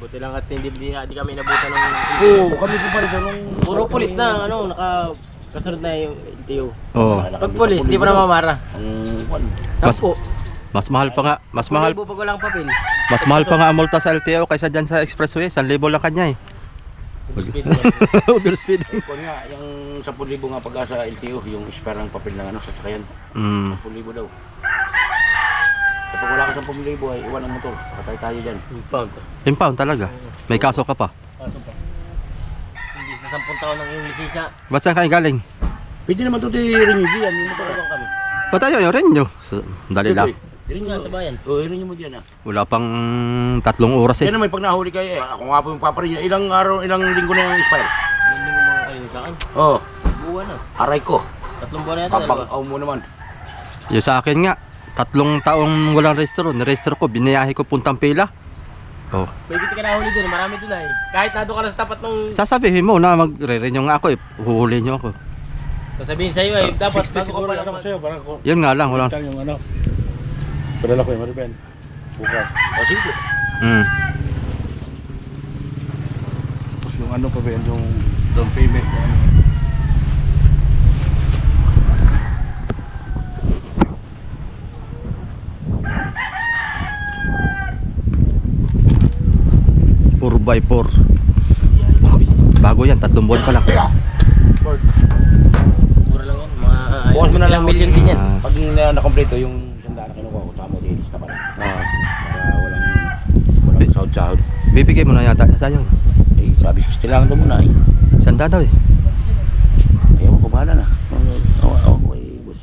Buti lang at hindi kami inabutan ng... Oo, kami po pa rin nung... Puro pulis na, kasunod na yung LTO. Oo. Pag pulis, di pa na mamara. Mas- 10. Mas mahal pa nga. Mas mahal. Pag walang papel. Mas mahal pa nga ang multa sa LTO kaysa dyan sa expressway. 1,000 lang kanya eh. Overspeed. Kung nga, yung 10,000 nga pagka sa LTO, yung spare ng papel ng sa sakayan, Mm. 10,000 daw. Kapag wala ka 10,000 ay iwan ang motor, patay tayo dyan. Pound. Impound talaga. May kaso ka pa. Kaso pa. Hindi na 10 taon ng iyong lisensya. Ba't saan kayo galing? Pwede naman ito i-renew dyan, yung motor Tulong kami. Ba't tayo yung rin nyo? Dali lang. I-renew Sa bayan. Oo, i-renew mo dyan ah. Wala pang 3 oras eh. Yan naman, pag nahuli kayo eh, ako nga po yung paparin niya, ilang araw, ilang linggo na yung expire. Hindi mo mga kayo sa akin. Oo, Buwan na. aray ko. 3 buwan na yata. dalawa. Papang mo naman. Yung sa akin nga, 3 taong walang rehistro. Nirehistro ko, binayahe ko puntang pila. Oh. Pwede ka na huli doon, marami doon ay. Kahit nado ka lang sa tapat ng Sasabihin mo na magre-renew nga ako eh. Huhuli nyo ako. sasabihin sa'yo ay dapat 60 siguro lang ako sa'yo, parang ko. Yun nga lang, wala. Yung ano. Padala ko yung Mariben. Bukas. O sige. Tapos yung ano pa ba yun, yung down payment. Ano. Four by 4. Bago yan, 3 buwan pa lang. mura lang yan. Mga Bukas mo na lang ilang million din yan. Ah. Pag na-complete yung 100 na kinukuha ko, tama din, lista pa rin. Ah. Para walang sahod-sahod. Bibigay mo na yata sa'yo. Eh, sabi 60 lang ito muna eh. Sanda daw eh. Ayaw ko, bahala na. Ako eh, boss.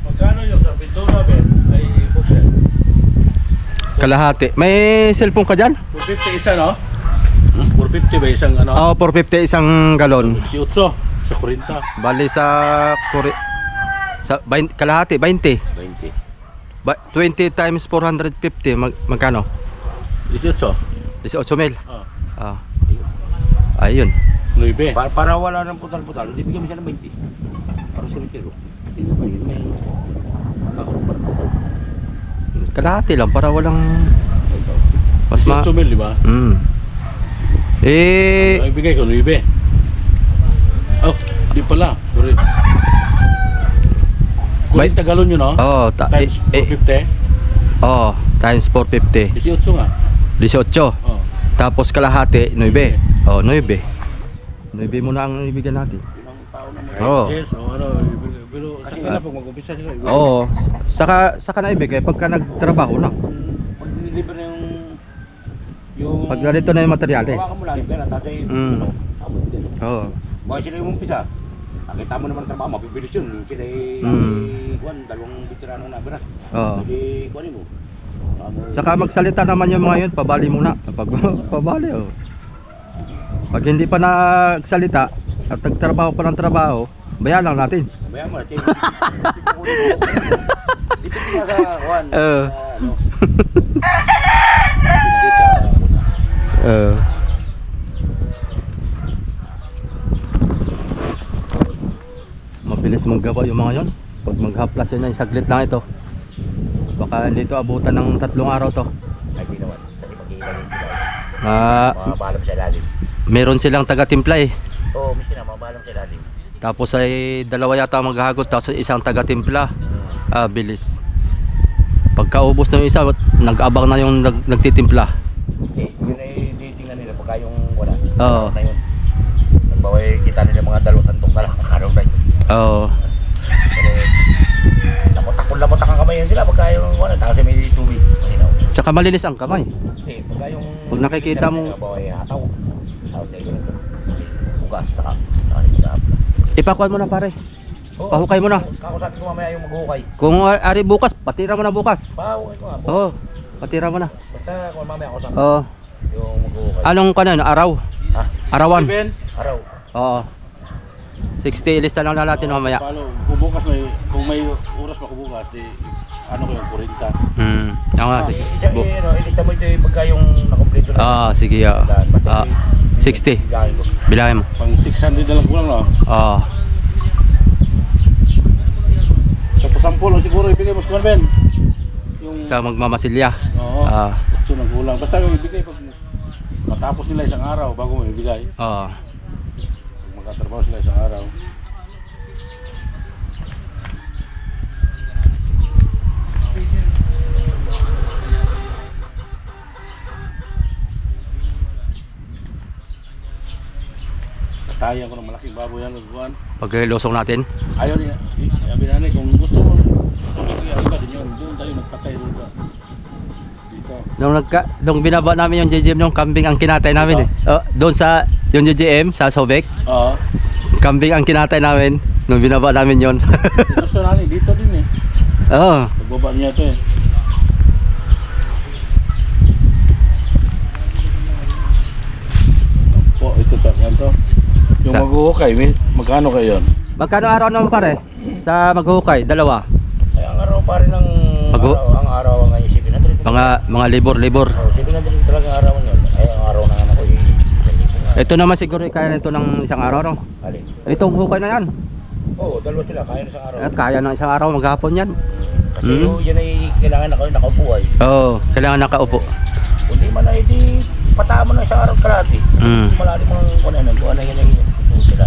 Magkano yung sa pintura, Ben? Ay, Buxel. Kalahati. May cellphone ka dyan? 450 isa, no? 450 ba isang ano? Oo, 450 isang galon. Si Utso, sa 40. Bali sa kalahati 20. 20. 20 times 450 magkano? 18. 18,000. Ah. Ayun. 9. Para wala ng putal-putal, hindi bigyan mo siya ng 20. Para sa litero. Hindi ba yun? May... Kalahati lang para walang mas ma 18,000, di ba? Eh Ang bigay ko, 9. Oh, di pala. Sorry. 40 galon yun, no? oh, Times 450. oh, times 450. 18 nga. 18. Oh. Tapos kalahati 9. Oh, 9. 9 mo na ang ibigay natin. Oo. Yes, o ano, pero sa kanila pag mag-umpisa sila. Oo, saka na ibigay pagka nagtrabaho na. Pag deliver na yung... Pag ganito na yung materyales. Hawakan mo lang yung pera, tapos ay... Abot din. Oo. Baka sila yung umpisa. Nakita mo naman ang trabaho, mapibilis yun. Sila ay... dalawang veteranong nabira. Oo. Hindi, kuhanin mo. Saka magsalita naman yung mga yun, pabali muna. Kapag pabali, oh. Pag hindi pa nagsalita at nagtrabaho pa ng trabaho, bayan lang natin. Bayan mo na, check. Dito ka sa Juan. Ano? Hindi sa... Mabilis maggawa yung mga yon. Pag maghaplas yun ay saglit lang ito. Baka hindi ito abutan ng 3 araw to. Ay, di naman. Dali mag-iilan yung sila. Ah, Mga balam sa ilalim. meron silang taga-timpla eh. Oo, miski na, mga balam sa ilalim. Tapos ay dalawa yata maghahagot, tapos isang taga-timpla. Ah, bilis. Pagkaubos na yung isa, nag-abang na yung nagtitimpla. Eh, yun ay titingnan nila pagka yung wala. Oo. Na yun. Nagbawa kita nila mga 2 santong na lang. Araw na yun. Oo. Pero, lamotak ang kamay yan sila pagka yung wala. Tapos may tubig. Mahinaw. Tsaka malinis ang kamay. Eh, pagka yung... Pag nakikita mo- Nagbawa yung hataw. Tapos ay ganito. Bugas, saka nag-aplas. Ipakuan mo na pare. Oo. Pahukay mo na. Kakusapin ko mamaya yung maghukay. Kung ari bukas, patira mo na bukas. Pahukay ko nga. Oo. Patira mo na. Basta kung mamaya ako sa Oo. yung maghukay. Anong kanan? Araw? Ha? Arawan? Ben, Araw. Oo. 60 ilista lang na natin mamaya. Palo, kung bukas kung may oras pa bukas, di ano ko yung 40. Oo nga, sige. Isang ilista mo ito yung pagka yung nakompleto na. Ah, sige. Basta 60. bilangin ko. Bilangin mo. Pang 600 na lang kulang, no? Oo. Tapos 10 lang siguro ibigay mo sa Ben. Yung... Sa magmamasilya. Oo. Ah. So nang kulang. Basta yung ibigay pag matapos nila isang araw bago mo ibigay. Oo. Pag magkatrabaho sila isang araw. Katayan ko ng malaking baboy yan, Lugbuan. Pag ilusong natin. Ayaw niya. Sabi na kung gusto mo, tumigil ka din yun. Doon tayo nagpatay doon ka. Dito. Nung binaba namin yung JGM, yung kambing ang kinatay namin eh. Oh, doon sa yung JGM sa Sobek, Oo. kambing ang kinatay namin nung binaba namin yon. Gusto namin dito din eh. Oo. Nagbaba niya ito eh. Po, ito sa kanto. Yung Sa- maghuhukay, magkano kayo yun? Magkano araw naman pare? Sa maghukay, dalawa. Ay, ang araw pa rin ng Pag- ang araw ngayon 700. Mga libor-libor. Oh, 700 talaga ang araw yun. Ay, ang araw na ano ko eh. Ito naman siguro kaya nito ng isang araw, no? Alin? Itong hukay na yan. Oo, dalawa sila. Kaya na sa araw. At kaya ng isang araw maghapon yan. Kasi Hmm. yun ay kailangan ako nakaupo ay. Oo, kailangan nakaupo. Kundi man ay di pataan mo na sa araw kalahati. Malalim ang kunanan. Kung ano yun ay sila.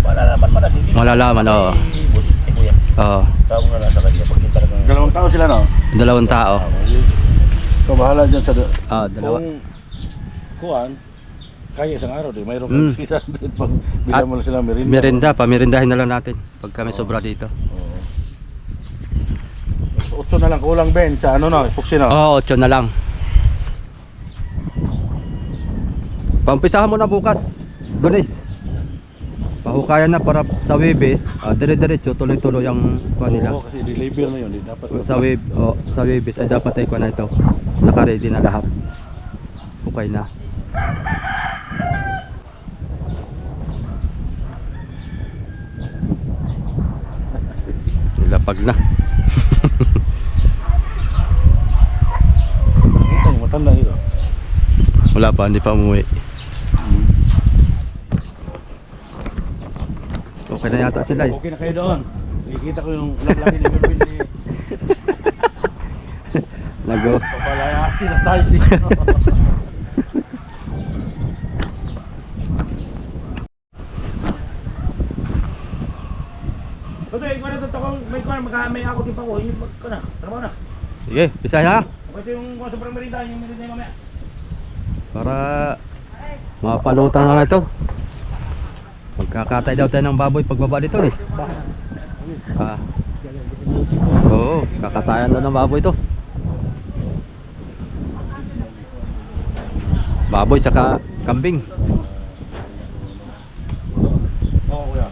Malalaman man natin. Malalaman, oo. Bus, kuya. Oo, Tawag na lang sa kanya. Pag yung talagang... 2 tao sila, no? 2 tao. Ikaw bahala dyan sa... Dalawa. Kuan, kaya isang araw, di mayroon Mm. kang 600 pag bilang mo na sila merinda. Merinda, pamirindahin na lang natin pag kami sobra dito. 8 na lang kulang, Ben, sa ano no, Fuxi no? Oo, 8 na lang. Paumpisahan mo na bukas, Donis. Pahukayan na para sa Webes, dire-diretso, tuloy-tuloy ang kuha nila. Oo, kasi deliver na yun, di dapat. Sa Webes ay dapat ay kuha na ito. Naka-ready na lahat. Okay na. Nilapag na. Ito, matanda ito. Wala pa, hindi pa umuwi. Okay na yata sila eh. Okay na kayo doon. Nakikita ko yung laki ni Melvin ni Nago. papalayasin na tayo dito. Ito, ikaw na ito. May ako din pa ko. Hindi ka na. Trabaho na. Sige, bisa na. Ito yung sobrang merinda. Yung merinda yung mamaya. Para mapalutang na ito. Magkakatay daw tayo ng baboy pagbaba dito eh. Oo, kakatayan daw ng baboy ito. Baboy saka kambing. Oo, kuya.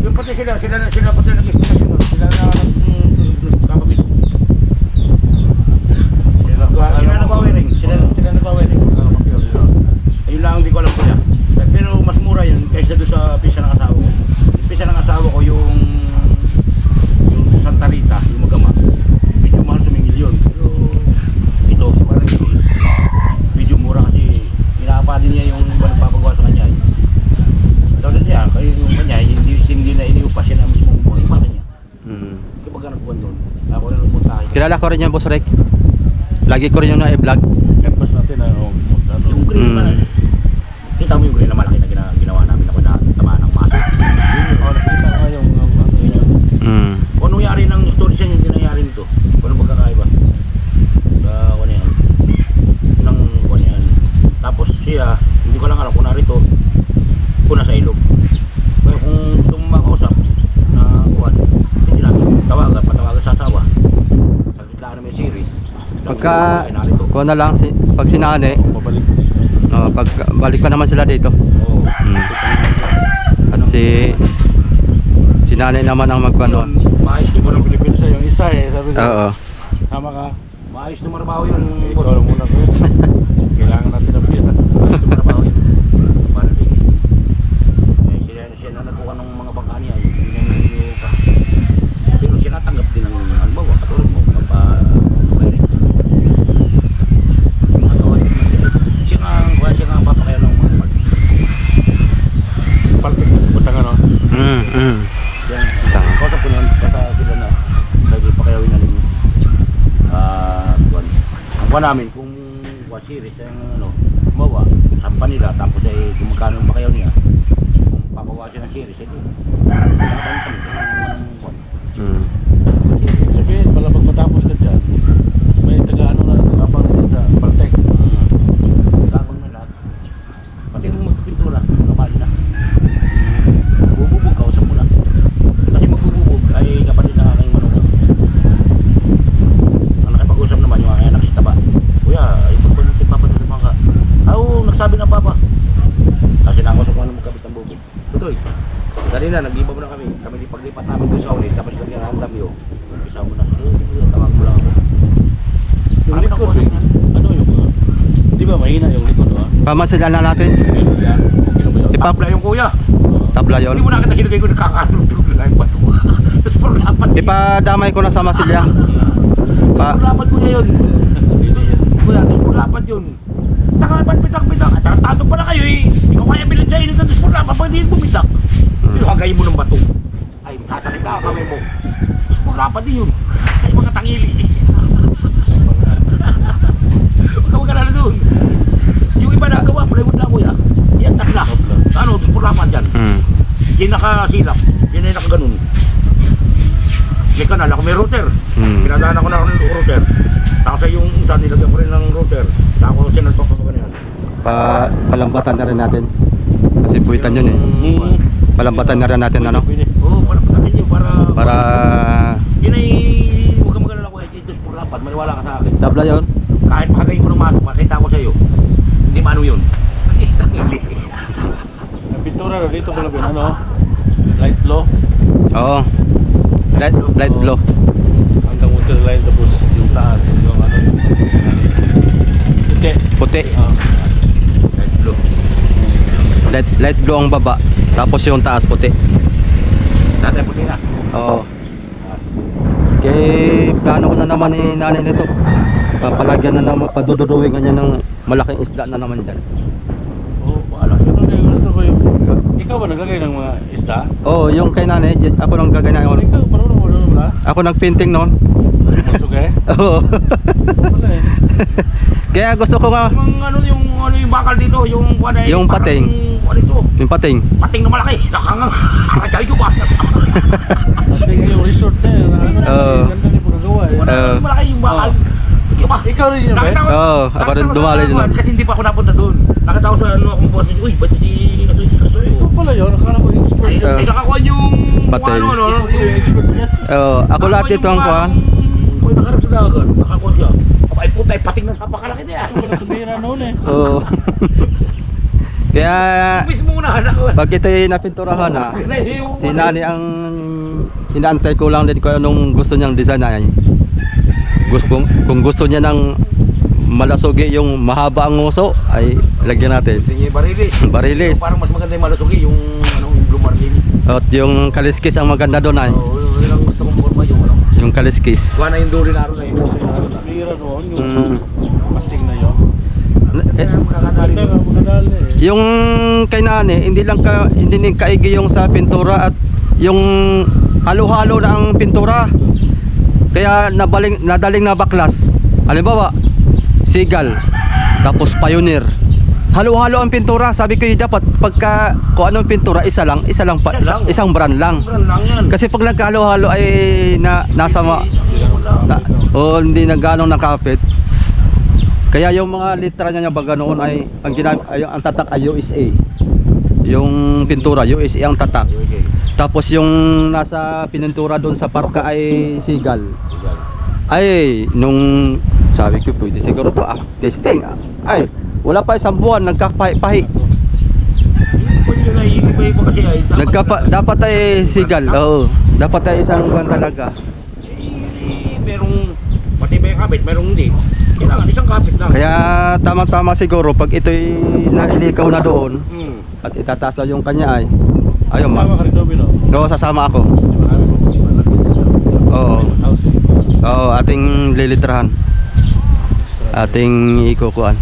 Yung pati sila pati nag-isip sila na kapatid. Sila nagwa-wearing. Sila nagwa-wearing. Ayun lang hindi ko alam kuya. Pero mas mura yun kaysa doon sa pisa ng asawa ko. Yung pisa ng asawa ko yung Santa Rita, yung Magama. Medyo mahal sa Mingil yun. Pero ito, sa Barangay, medyo mura kasi pinapadi niya yung iba nagpapagawa sa kanya. Tawag niya, kayo yung kanya, hindi na iniupas siya na mismo kumuha yung bata niya. Kaya pagka nagpuan doon, ako na nagpunta kayo. Kilala ko rin yan, Boss Rek. Lagi ko rin yung na-vlog. Campus natin na Yung green naman, kita mo yung green na malaki na ginawa namin ako na tamaan ng maso. nakita nga yung ano yun. Kung anong yari ng storage niya, hindi nangyari nito. Kung anong pagkakaiba. Kung ano yan. Nang kung ano yan. Tapos siya, hindi ko lang alam kung narito, kung nasa ilog. Kaya kung gusto mo makausap, na kuwan, hindi natin patawagan sa asawa. Sa gitna na may series. Pagka, Ay, narito. kuha na lang, pag sinane, Pabalik. pag balik pa naman sila dito. Oo. At si nanay naman ang magpano. Maayos na Walang Pilipino sa yung isa eh, sabi ko. Oo. Sama ka. Maayos na marabaho yun. Ikaw lang muna ko. Kailangan natin ng pira. Maayos na marabaho yun. Para din. Siya na nagkuha ng mga bangka niya. Yung pa. Pero siya natanggap din ng halimbawa. Katulad mo, magpa-wearing. Yung mga gawa din. Siya nga papakaya ng mga mag. Palpit. Butang ano. Yan. Kausap ko naman basta sila na lagi pakayawin na rin. Kuwan. Ang kuwan namin kung series ang ano, mawa, sampa nila tapos ay kung magkano yung pakayaw niya. Kung papawa siya ng series, ito. Nakaban kami ng kuwan. Sabihin, pala pag matapos ka dyan, may taga-ano na nakapang din sa Paltek. Gagawin na lahat. Pati yung magpintura, nakabali na. Bububog, kausap mo na. Kasi magbububog ay kapatid na aking manok. Ang nakipag-usap naman yung aking anak si Taba. Kuya, ipagpun si Papa sa mga. Oo, nagsabi ng Papa. Kasi nakausap ko na magkabit ng bubog. Tutoy. Dali na, nag-iba mo na kami. Kami di paglipat namin doon sa ulit. Tapos lagyan ang dami. Umpisa mo na. Sige, tawag mo lang ako. ba, mahina yung likod, oh. Pamasalan na natin. Yan, okay na ba yun? Tabla yung kuya. Tabla Hindi yon. mo nakita hinagay ko nakakatulog-tulog na yung bato. Tapos puro lapat. Ipadamay ko na sa masilya. Pa Puro lapat kuya yun. Kuya, tapos puro lapat yun. Takapan, pitak-pitak. At tarantado pala kayo eh. Hindi ko kaya bilhin sa inyo. Tapos puro lapat, pwede yung bumitak. Pero hagayin mo ng bato. Ay, sasakit ka kami mo. Tapos puro lapat din yun. Ay, mga tangili. Huwag ka magkalala doon. Yung iba nagawa, plywood lang kuya. Yan, takla. Ano, tapos puro lapat dyan. Yan nakasilap. Yan ay nakaganon. May kanal ako may router. Pinadaan ako na ng router. Tapos yung isa nilagyan ko rin ng router. Tapos sinalpak ko ganyan. Palambatan na rin natin. Kasi puwitan yun eh. Palambatan na rin natin ano. Oo, palapatan nyo para... Para Yun ay... Huwag ka magalala ko eh. Ito puro lapat. Maniwala ka sa akin. tabla yon. Kahit makagayin ko ng masok, makita ko sa'yo. Hindi maano yun. Tangili. Ang pintura na dito pala bin, ano? Light blue. Oo. Light blue. Hanggang water line tapos yung taas, yung ano yung... Puti. Puti. Light blue. Light blue ang baba. Tapos yung taas puti. Tatay puti na. Oo. Kaya plano ko na naman ni nanay nito. Papalagyan na naman, paduduruin niya ng malaking isda na naman dyan. Oh, paalas. Ano na yung gusto ko yung... Ikaw ba naglagay ng mga isda? Oo, yung kay nanay, ako nang gagana. Ikaw, marunong mo na? Ako nag-painting noon. Masugay? Oo. Wala eh. Kaya gusto ko nga Ano yung bakal dito, yung Yung pating. Ano ito? yung pating. Pating na malaki. Nakangang. Nakachay ko ba? Pati yung resort na yun. Oo. Ganda niyo pagkagawa eh. Yung malaki yung bakal. Sige ba? Ikaw rin yun, Nakita ko. Oo, ako rin dumali din. Kasi hindi pa ako napunta doon. Nakita ko sa ano akong boss. Uy, ba't si Kasoy? Ikaw pala yun, akala ko yung expert. Ay, nakakuha yung... Pating. Ano, Yung expert niya. Oo, ako lahat dito ang kuhan. Kung nakarap sa dagat, nakakuha siya. Ay putay, pating na napakalaki niya. Wala tumira noon eh. Oo. Kaya Mismo na anak ko. pag ito'y napinturahan na, si Nani ang inaantay ko lang din kung anong gusto niyang design ay. Kung gusto niya ng malasugi yung mahaba ang nguso ay lagyan natin. Sige, barilis. Barilis. Parang mas maganda yung malasugi, yung ano, yung blue marlin. At yung kaliskis ang maganda doon ay. Oo, yun ang gusto kong forma yung ano. Yung kaliskis. Kuha na yung duri na aro na yun. Tumira noon, yung Mm. pating na yun. Makakadali Ganda yun. nga, magandali eh. Yung kay Nani, hindi din kaigi yung sa pintura at yung halo-halo na ang pintura. Kaya nadaling na baklas. Halimbawa, Seagull, tapos Pioneer. Halo-halo ang pintura. Sabi ko dapat pagka kung anong pintura, isa lang isang brand lang. Sobrang lang yan. Kasi pag nagkahalo-halo ay hindi na ganong nakapit. Kaya yung mga litra niya baga noon ay ang tatak ay USA. Yung pintura USA ang tatak. Tapos yung nasa pinuntura doon sa parka ay Seagull. Ay nung sabi ko pwede siguro to testing. Ay wala pa isang buwan nagkapahi. Pwede na iba-iba kasi ay. Dapat ay Seagull. Oo. Dapat ay isang buwan talaga. Merong matibay kapit, merong hindi. Kailangan isang kapit lang. Kaya tama-tama siguro pag ito'y nailikaw na doon at itataas na yung kanya ay ayun Tama ka rin doon, no? Oo, sasama ako. Marami mo malaki dyan. Oo. House eh. Oo, ating lilitrahan. Ating ikukuan.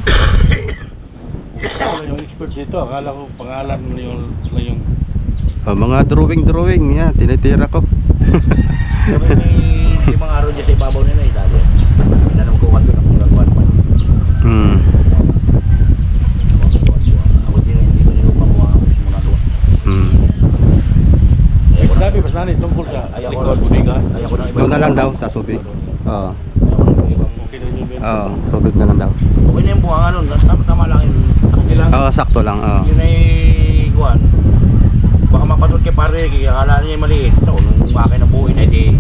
Wala yung expert dito, akala ko pangalan mo yung Oh, mga drawing yan, tinitira ko. May limang araw dyan sa ibabaw nila eh, dati. Pinanong ko doon ang gagawa naman. Ako din hindi ko nilupang mga mga luwa. Sabi, mas nanay, tungkol sa likod, budiga. Ayaw ko ng Doon na lang daw sa subig. Oo. Okay na yun yun. Oo, subig na lang daw. Okay na yung buhanga nun, tama lang yun. Okay lang. Oo, sakto lang. Oo. Yun ay kuhan. Baka mapatod kay pare, akala niya maliit. So, nung bakay na buhay na, di,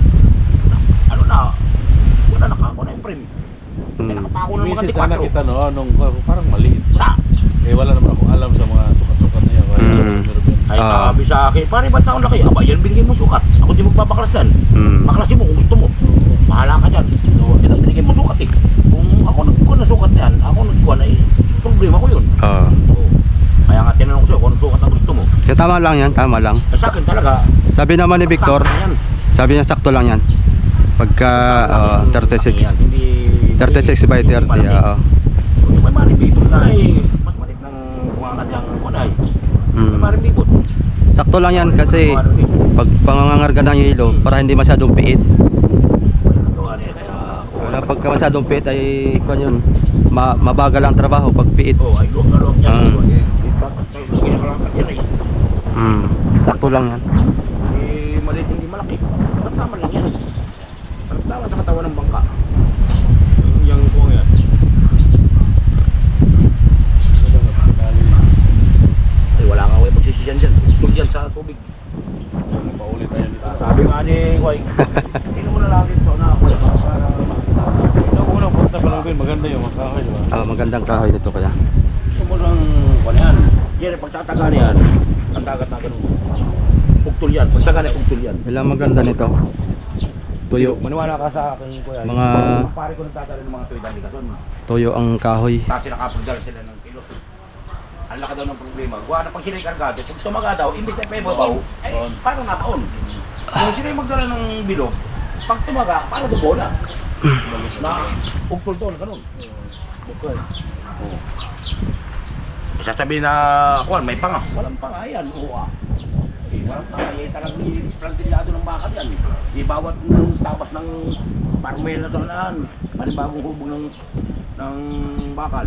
ano na, wala nakako na yung frame. Nakapako na mga Minsan sana 24. kita no, nung parang maliit. Ta! Eh wala naman akong alam sa mga sukat-sukat na yan. Wala Mm. meron yun. Ay Ah. sabi sa akin, pare ba't taon laki? Aba, yan binigay mo sukat. Ako di magpapaklas yan. Baklasin mo kung gusto mo. Bahala ka dyan. So, yan ang binigay mo sukat eh. Kung ako nagkuhan na sukat yan, ako nagkuhan ay problema ko yun. Oo. Oo. Kaya nga tinanong ko sa'yo kung anong sukat ang gusto mo. Kaya tama lang yan, tama lang. Ay, sa akin talaga, Sabi naman ni Victor, tama yan. sabi niya sakto lang yan. Pagka 36. Yan, hindi- 36 by 30, malaki. oo. Kung yung may maring bibot na eh, mas malit ng kumangat yung kunay. May maring bibot. Sakto lang yan kasi pag pangangarga ng yelo para hindi masyadong piit. Wala pagka masyadong piit ay kung yun, mabagal ang trabaho pag piit. Oh, ay luwag na luwag yan. Ah. Ginakalakat yan eh. Sakto lang yan. Eh, maliit hindi malaki. Tama lang yan. Tama sa katawan ng bangka. Yung kuwang yan. Ay, wala nga way pagsisisyan dyan. Tulog yan sa tubig. Mapaulit tayo dito. Sabi nga ni Way, hindi mo na lang dito na ako. Ito ko unang punta pa lang din, maganda yung makakay, di ba? Magandang kahoy nito kaya. Gusto mo lang, kung yan. Yan, pagtataga niyan, ang dagat na ganun. Pugtul yan, pagtaga niya, pugtul yan. Ilang maganda nito. Tuyo. Maniwala ka sa akin, kuya. Mga- Yung pare ko nagtatalo ng mga tuyo dali ka doon. Tuyo ang kahoy. Tapos nakapagdala sila ng kilo. Ang laki daw ng problema. Gawa na pag sila yung kargado, pag tumaga daw, imbis na ibabaw, ay paano nakaon? Kung sila yung magdala ng bilog, pag tumaga, paano bubola? Na pugtul doon, ganun. Bukay. Oh. Sasabihin na, kuwan, may panga. Walang panga yan, uwa. Eh, walang panga, eh, talagang plantilado ng bakal yan. Ibawat ng tapas ng parmela sa unahan, panibagong hubog ng bakal.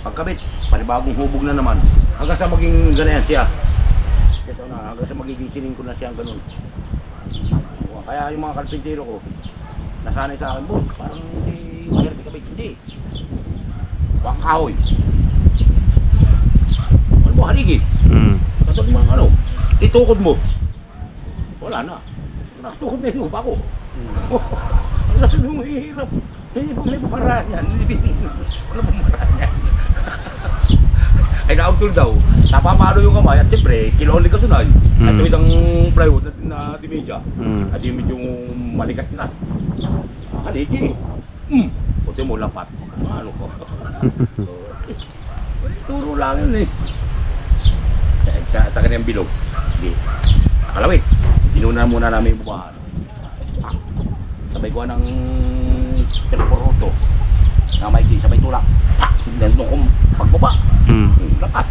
Pagkabit, panibagong hubog na naman. Hanggang sa maging ganayan siya. Kaya na, hanggang sa magiging sining ko na siya ganun. Kaya yung mga karpintero ko, nasanay sa akin, boss, parang hindi mahirap ikabit. Hindi. Wang kahoy. Ano mo, haligi? Katulad mga ano, itukod mo. Wala na. Nakatukod na yung lupa ko. Wala sa nung mahirap. Hindi po may paparaan yan. Wala pong paparaan yan. Ay naugtol daw. Napapalo yung kamay at siyempre, kiloli ka sunay. At yung isang plywood na dimedya. At yung medyo malikat na. Haligi. Puti mo lapat. Ano ko. Turo lang yun eh. Sa kanyang bilog. Sige. Nakalawit. Inuna muna namin yung bubahan. Sabay ko ng teleporto. Na may sabay tulak. Nandun kong pagbaba. Lapat.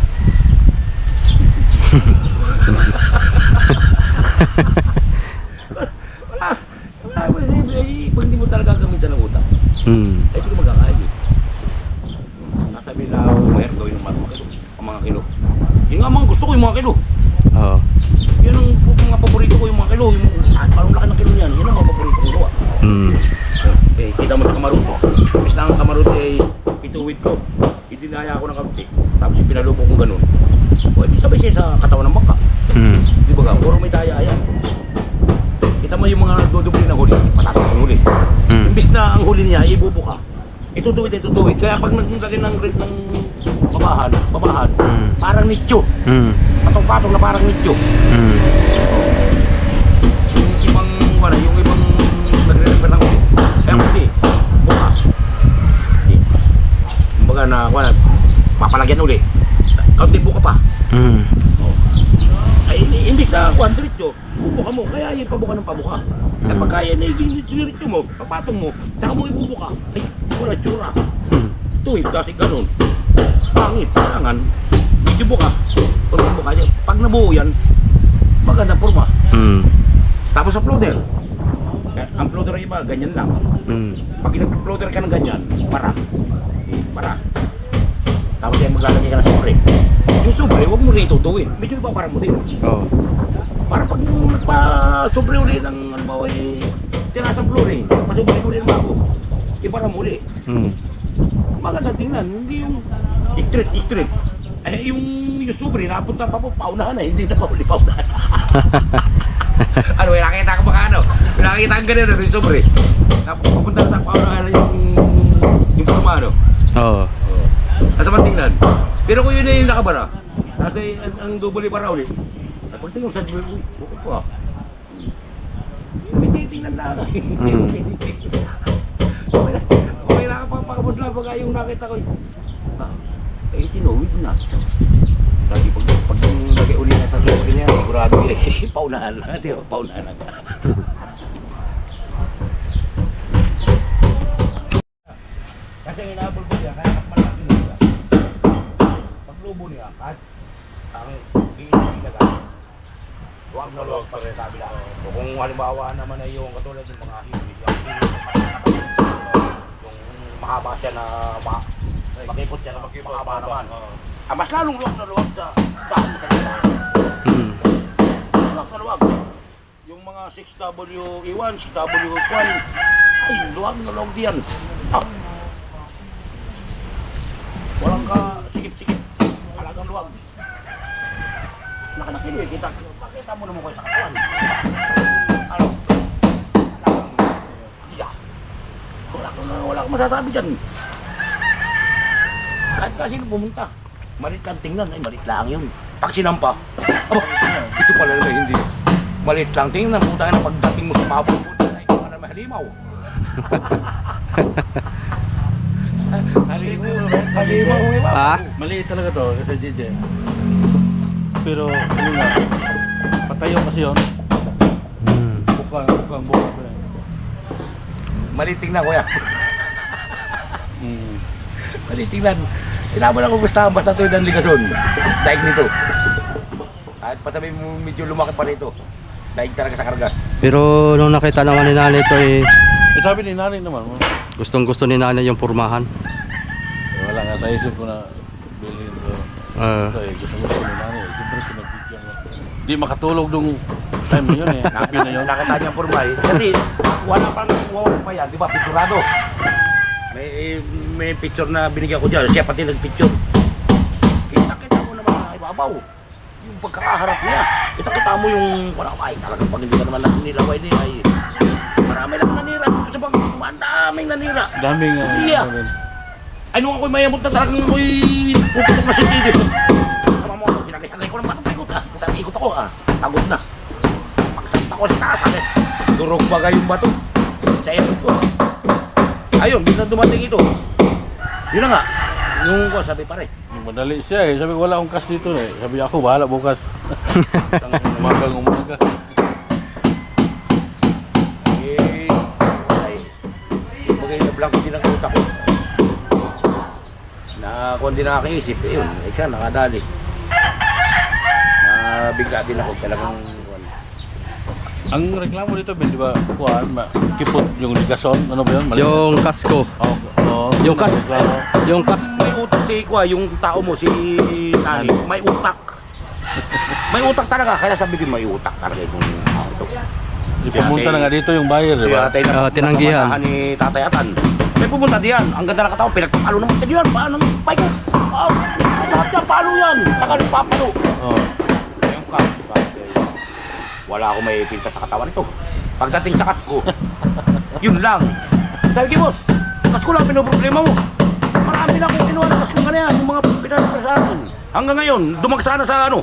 Wala. Pag hindi mo talaga gamitan ng utak, ay hindi ko magkakaya. Sabi na mayroon gawin ng mga kilo. Yun nga mga gusto ko yung mga kilo. Oo. Yan ang mga paborito ko yung mga kilo. Yung parang laki ng kilo niyan. Yan ang mga paborito ko gawa. Eh, kita mo sa kamaruto. Bis na ang kamaruto ay pituwid ko. Itinaya ako ng kabuti. Tapos pinalupo ko ganun. O, di sabay siya sa katawan ng bangka. Di ba ka? Puro may daya yan. Kita mo yung mga dudubli na huli. Patatas ang huli. Imbis na ang huli niya, ibubuka. Itutuwid. Kaya pag naglagay ng grip ng babahan, parang nityo. Patong-patong na parang nityo. Yung ibang, yung ibang nagre-refer ng huli. Kaya hindi, buka. Kumbaga na, papalagyan uli. Kaunti buka pa. Ay, imbis na diretso, bubuka mo. Kaya yung pabuka ng pabuka. Kaya pag kaya na diretso mo, papatong mo, saka mo ibubuka. Ay, wala tsura. Tuwid kasi ganun. Pangit, kailangan. Medyo buka. Pag nabuo yan, maganda forma. Tapos sa floater. Ang floater ay iba, ganyan lang. Pag nag-floater ka ng ganyan, para. Tapos ay maglalagay ka ng sobre. Yung sobre, huwag mo rin itutuwin. Medyo ipaparang mo din. Oo. Para pag nagpa-sobre ulit ng ano ba, tinasang flooring, nagpa-sobre ulit ng bago, iparang mo ulit. Maganda tingnan, hindi yung straight. Ay, yung sobre, napunta pa po, paunahan na, hindi na pa uli paunahan. Ano, nakakita ka ba ka ano? Nakakita ka ganun yung sobre. Papunta na sa paunahan na yung forma, ano? Oo. Nasa man tingnan. Pero kung yun ay nakabara, kasi ang double para ulit, Pagtingin sa dulo, uy, bukod po ah. May titingnan na. Okay na kapapakabot na pag yung nakita ko. Eh, tinuwid na. Sabi pag lagay uli na sa suko niya, sigurado eh, paunahan na. Di ba, paunahan na. Kasi inaabol ko siya, kaya mas malaki niya. Paglubo niya, kahit ang iisip na gano'n. Huwag na luwag pa rin sabi lang. O kung halimbawa naman ay yung katulad ng mga hiwis, yung mahaba siya na makipot siya na mahaba naman. Mas lalong luwag na luwag sa saan sa kanila. Luwag na luwag. Yung mga 6W1, 6W1, ay luwag na luwag diyan. Walang ka sikip-sikip. Talagang luwag. Nakanakilo eh, kita mo naman kayo sa katawan. Ano? Wala akong masasabi dyan. Kahit kasi nung pumunta, malit lang tingnan, ay malit lang yun. Pag sinampa, ito pala naman hindi. Malit lang tingnan, puta ka na pagdating mo sa mabong puta, ay ikaw ka na may halimaw. Halimaw. Ah? Maliit talaga to kasi JJ. Pero ano nga, patayo kasi yun. Bukang buka. Malit tingnan, kuya. Malit tingnan. Inaman ako gustahan basta ito yung ligason. Daig nito. At pasabihin mo medyo lumaki pa nito. Daig talaga sa karga. Pero nung nakita naman ni nanay ito eh, Eh, sabi ni nanay naman, gustong gusto ni nanay yung pormahan. wala nga sa isip ko na bilhin ko. Ito eh, gusto ni nanay. Siyempre pinagbigyan ko. Di makatulog nung time na yun eh. Happy na yun. Nakita niya pormay. Kasi wala pang wawala pa yan, di ba? Picturado. May picture na binigyan ko dyan. Siya pati nagpicture. Kita mo naman na ibabaw. Yung pagkakaharap niya. Kita mo yung ay talagang pag hindi ka naman nilaway niya ay marami lang nanira dito sa bang. Ang daming nanira. Daming Yeah. Ay nung ako'y mayamot na talagang ako'y puputok na sinti dito. Sama mo ako, pinagkakagay ko ng batang ikot ah. Ikot ako ah. Pagod na. Pagsakta ko sa taas agad. Durog bagay yung bato. Sa ikot ko. Ayun, bisa dumating ito. Yun na nga. Yung ko sabi pare. Madali siya eh. Sabi ko wala akong cash dito eh. Sabi ako bahala bukas. Umagang umaga. Bagay na blanco din ang utak ko. Na kung di nakaisip, yun, siya nakadali. Bigla din ako talagang Ang reklamo dito, Ben, di ba? Kuhaan, kipot yung ligason. Ano ba yun? Mali? Yung kasko. Yung reklamo. Yung kasko. may utak si Kwa, yung tao mo, si Nani, may utak. May utak talaga, kaya sabi ko may utak talaga itong tao ito. Di pumunta na nga dito yung buyer, di ba? Tinanggihan. Ni Tatay Atan. May pumunta diyan, ang ganda ng katawan, pinagpapalo naman sa diyan, paano ng bike ko? Lahat yan, paano yan? Tagal papalo. Ayun ka, wala akong may pinta sa katawan nito. Pagdating sa kasko, yun lang. Sabi ko, boss, kasko lang pinoproblema mo. Marami na akong kinuha ng kasko nga na yan, yung mga pinapala sa akin. Hanggang ngayon, dumagsa na sa ano,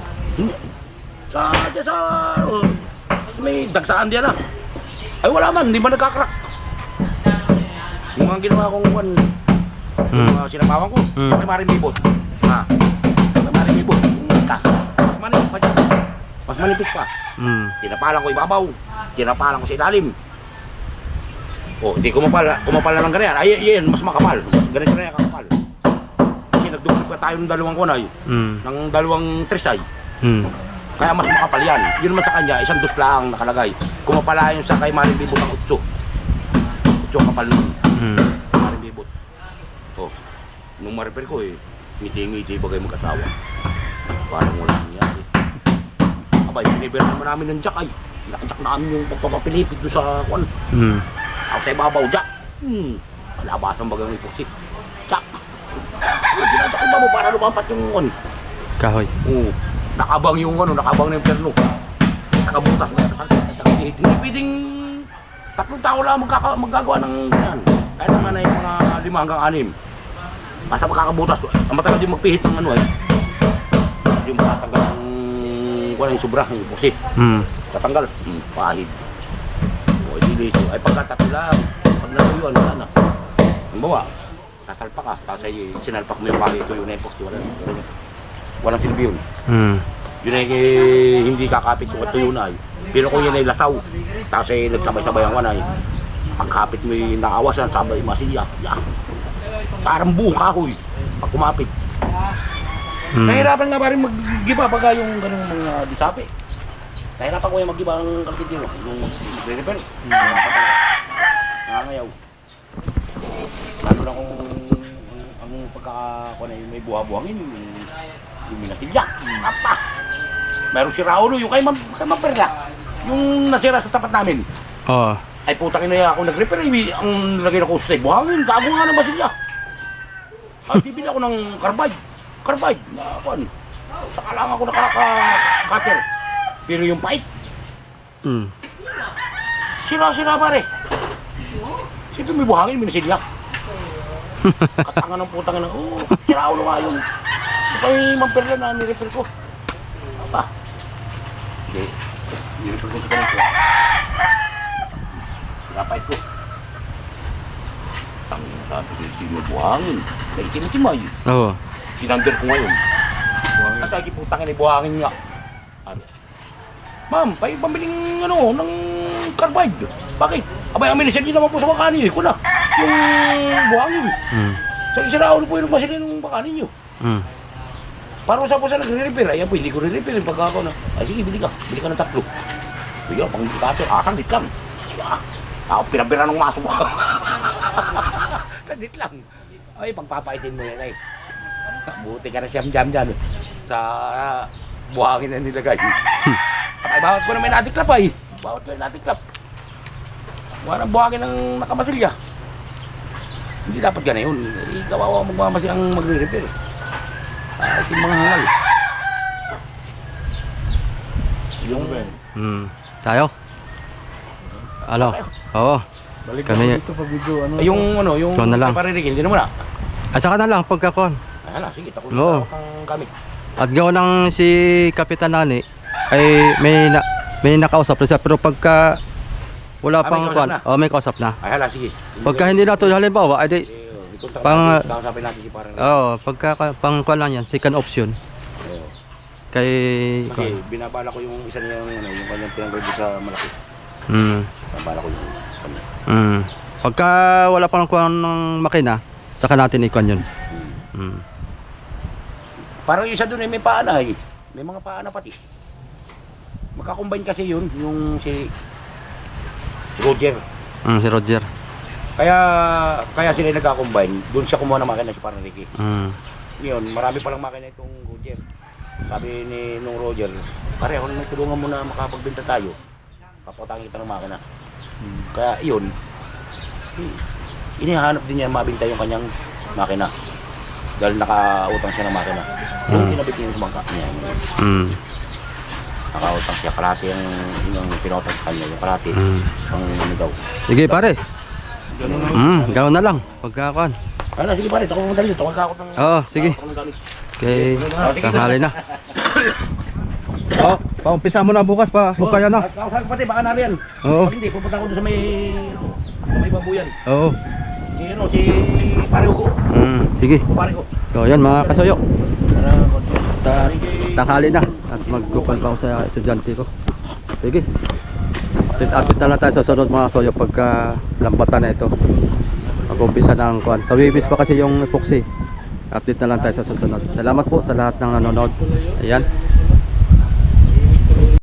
may dagsaan diyan na. Ay wala man, hindi man nagkakrak. Yung mga ginawa kong yung mga sinapawan ko, kay Marimibot. Kay Marimibot. Mas manipis pa dyan. Mas manipis pa. Tinapalan ko ibabaw. Tinapalan ko sa ilalim. O, hindi kumapala ng ganyan. Ay, yan, mas makapal. Ganito na yan kakapal. Kasi nagduplik pa tayo ng dalawang kunay. Ng dalawang trisay. Kaya mas makapal yan. Yun naman sa kanya, isang dos lang nakalagay. Kumapala yung sa kay Marimibot ng 8. 8 kapal nun. Marimibot. O, nung ma-repair ko eh, ngiti-ngiti bagay mag-asawa. Parang wala nangyari. Abay, piniber naman namin ng jack ay. Nakajack namin yung pagpapapilipit doon sa kwan. Ako sa ibabaw, jack. Malabasan bagang ipoksik. Jack. Ginadyak yung babo para lumapat yung kwan. Kahoy. Oo. Nakabang yung nakabang ng perno. Nakabutas mo yan. Hindi pwedeng 3 tao lang magagawa ng yan. Kaya naman ay mga 5 hanggang 6. Basta makakabutas. Ang matagal din magpihit ng ano eh. Yung matatanggal ng wala yung sobra, yung pusi. Tatanggal, pahid. O, hindi dito. Ay pagkatato lang. Pag natuyuan, wala na. Ang bawa, tatalpa ka. Tapos ay sinalpak mo yung pahid. Tuyo na yung epoxy. Walang silbi yun. Yun ay hindi kakapit kung tuyo na. Pero kung yun ay lasaw, tapos ay nagsabay-sabay ang wanay. Pagkapit mo yung naawasan, sabay masilya. Parang buong kahoy. Pag kumapit. Nahirapan nga pa rin mag-giba pagka yung ganung mga disapi. Nahirapan ko yung mag-giba ang kalkitiro. Yung repair. Nangangayaw. Lalo na kung ang pagkakakuha na may buha-buhangin, yung minasilya. Apa! Meron si Raulo, yung kay Mamperla. Yung nasira sa tapat namin. Oo. Ay putang ina ako nag-repair. Ang lagay na ko sa buhangin. Gago nga ng masilya. At bibili ako ng carbide na kuan. Saka lang ako nakaka-cutter. Pero yung pait, sira-sira pare. Siyempre may buhangin, minasilya. Katangan ng putang ina. Sira ulo nga yung kay Mamperla na ni-repair ko. Apa? Hindi. Ni-repair ko sa ganito. Sinapait ko. Tangin sabi ko, hindi mo buhangin. Kaya itinimay. Oo. Sinander ko ngayon. Asa ay putang ina buhangin nga. Ano? Ma'am, pambiling ng carbide. Bakit? Abay, ang minisergi naman po sa makani ko na. Yung buhangin. Sa isaraulo po yung masilin ng makani nyo. Parang sa po sa nagre-repair, ayan po, hindi ko re-repair pagka ako na. Ay sige, bili ka ng tatlo. Bili ka, pang indikator, sandit lang. Ako pinabira ng maso mo. Sandit lang. Ay, pagpapaitin mo yan, guys. Buti ka na siyam-jam dyan. Sa buhangin na nilagay. Ay, bawat ko na may natiklap ay. Bawat ko na natiklap. Wala ng buhangin ng nakamasilya. Hindi dapat gana yun. Kawawa magmamasil ang magre-repair. At yung mga hangal. Yung... Tayo? Ano? Oo. Balik Kami- ako dito pag video, ano. Ay, yung Ikaw na lang. paririkin, hindi naman Ay, saka na lang pagkakon. Ay, hala, sige, tako Oo. kang gamit. At gawa ng si Kapitan Nani ay may nakausap na siya pero pagka wala Ah, may pang kausap kwan, na? may kausap na. Ay, hala, sige. Pagka hindi na to halimbawa ay di pang- Kausapin natin si parang... pagka pang kwan lang yan, second option. Oo. Kay Kasi binabala ko yung isa niya yung kanyang tinanggal sa malaki. Binabala ko yung kanya. Pagka wala pang kwan ng makina, saka natin ikwan yun. Parang yung isa doon may paana eh. May mga paana pati. Magkakombine kasi yun, yung si Roger. Si Roger. Kaya sila nagkakombine, doon siya kumuha ng makina si parang Ricky. Ngayon, marami palang makina itong Roger. Sabi ni nung Roger, pare ako na tulungan mo na makapagbenta tayo. Papatangin kita ng makina. Kaya yun, inihanap din niya mabinta yung kanyang makina. Dahil nakautang siya ng makina. Yung kinabit niya yung bangka niya. Nakautang siya, kalati yung pinutang sa kanya, yung kalati. Ang ano daw. Sige pare. Gano'n na lang pagkakuan. Ano, sige pare, tako mo dali, tako ka ako ng... Oo, sige. ako ng gamit. Okay, tanghali na. Paumpisa mo na bukas pa. Bukaya na. Kausap pati, baka nariyan. Oo. Pag hindi, pupunta ko doon sa may babuyan. Oo. Si pare ko. Sige. Pare ko. So yan mga kasoyo. Tanghali na at magkukuan pa ako sa estudyante ko. Sige. Update na lang tayo sa sunod mga kasoyo pagka lambatan na ito. Mag-umpisa na ang kuan. Sa Wibis pa kasi yung epoxy. Update na lang tayo sa susunod. Salamat po sa lahat ng nanonood. Ayan.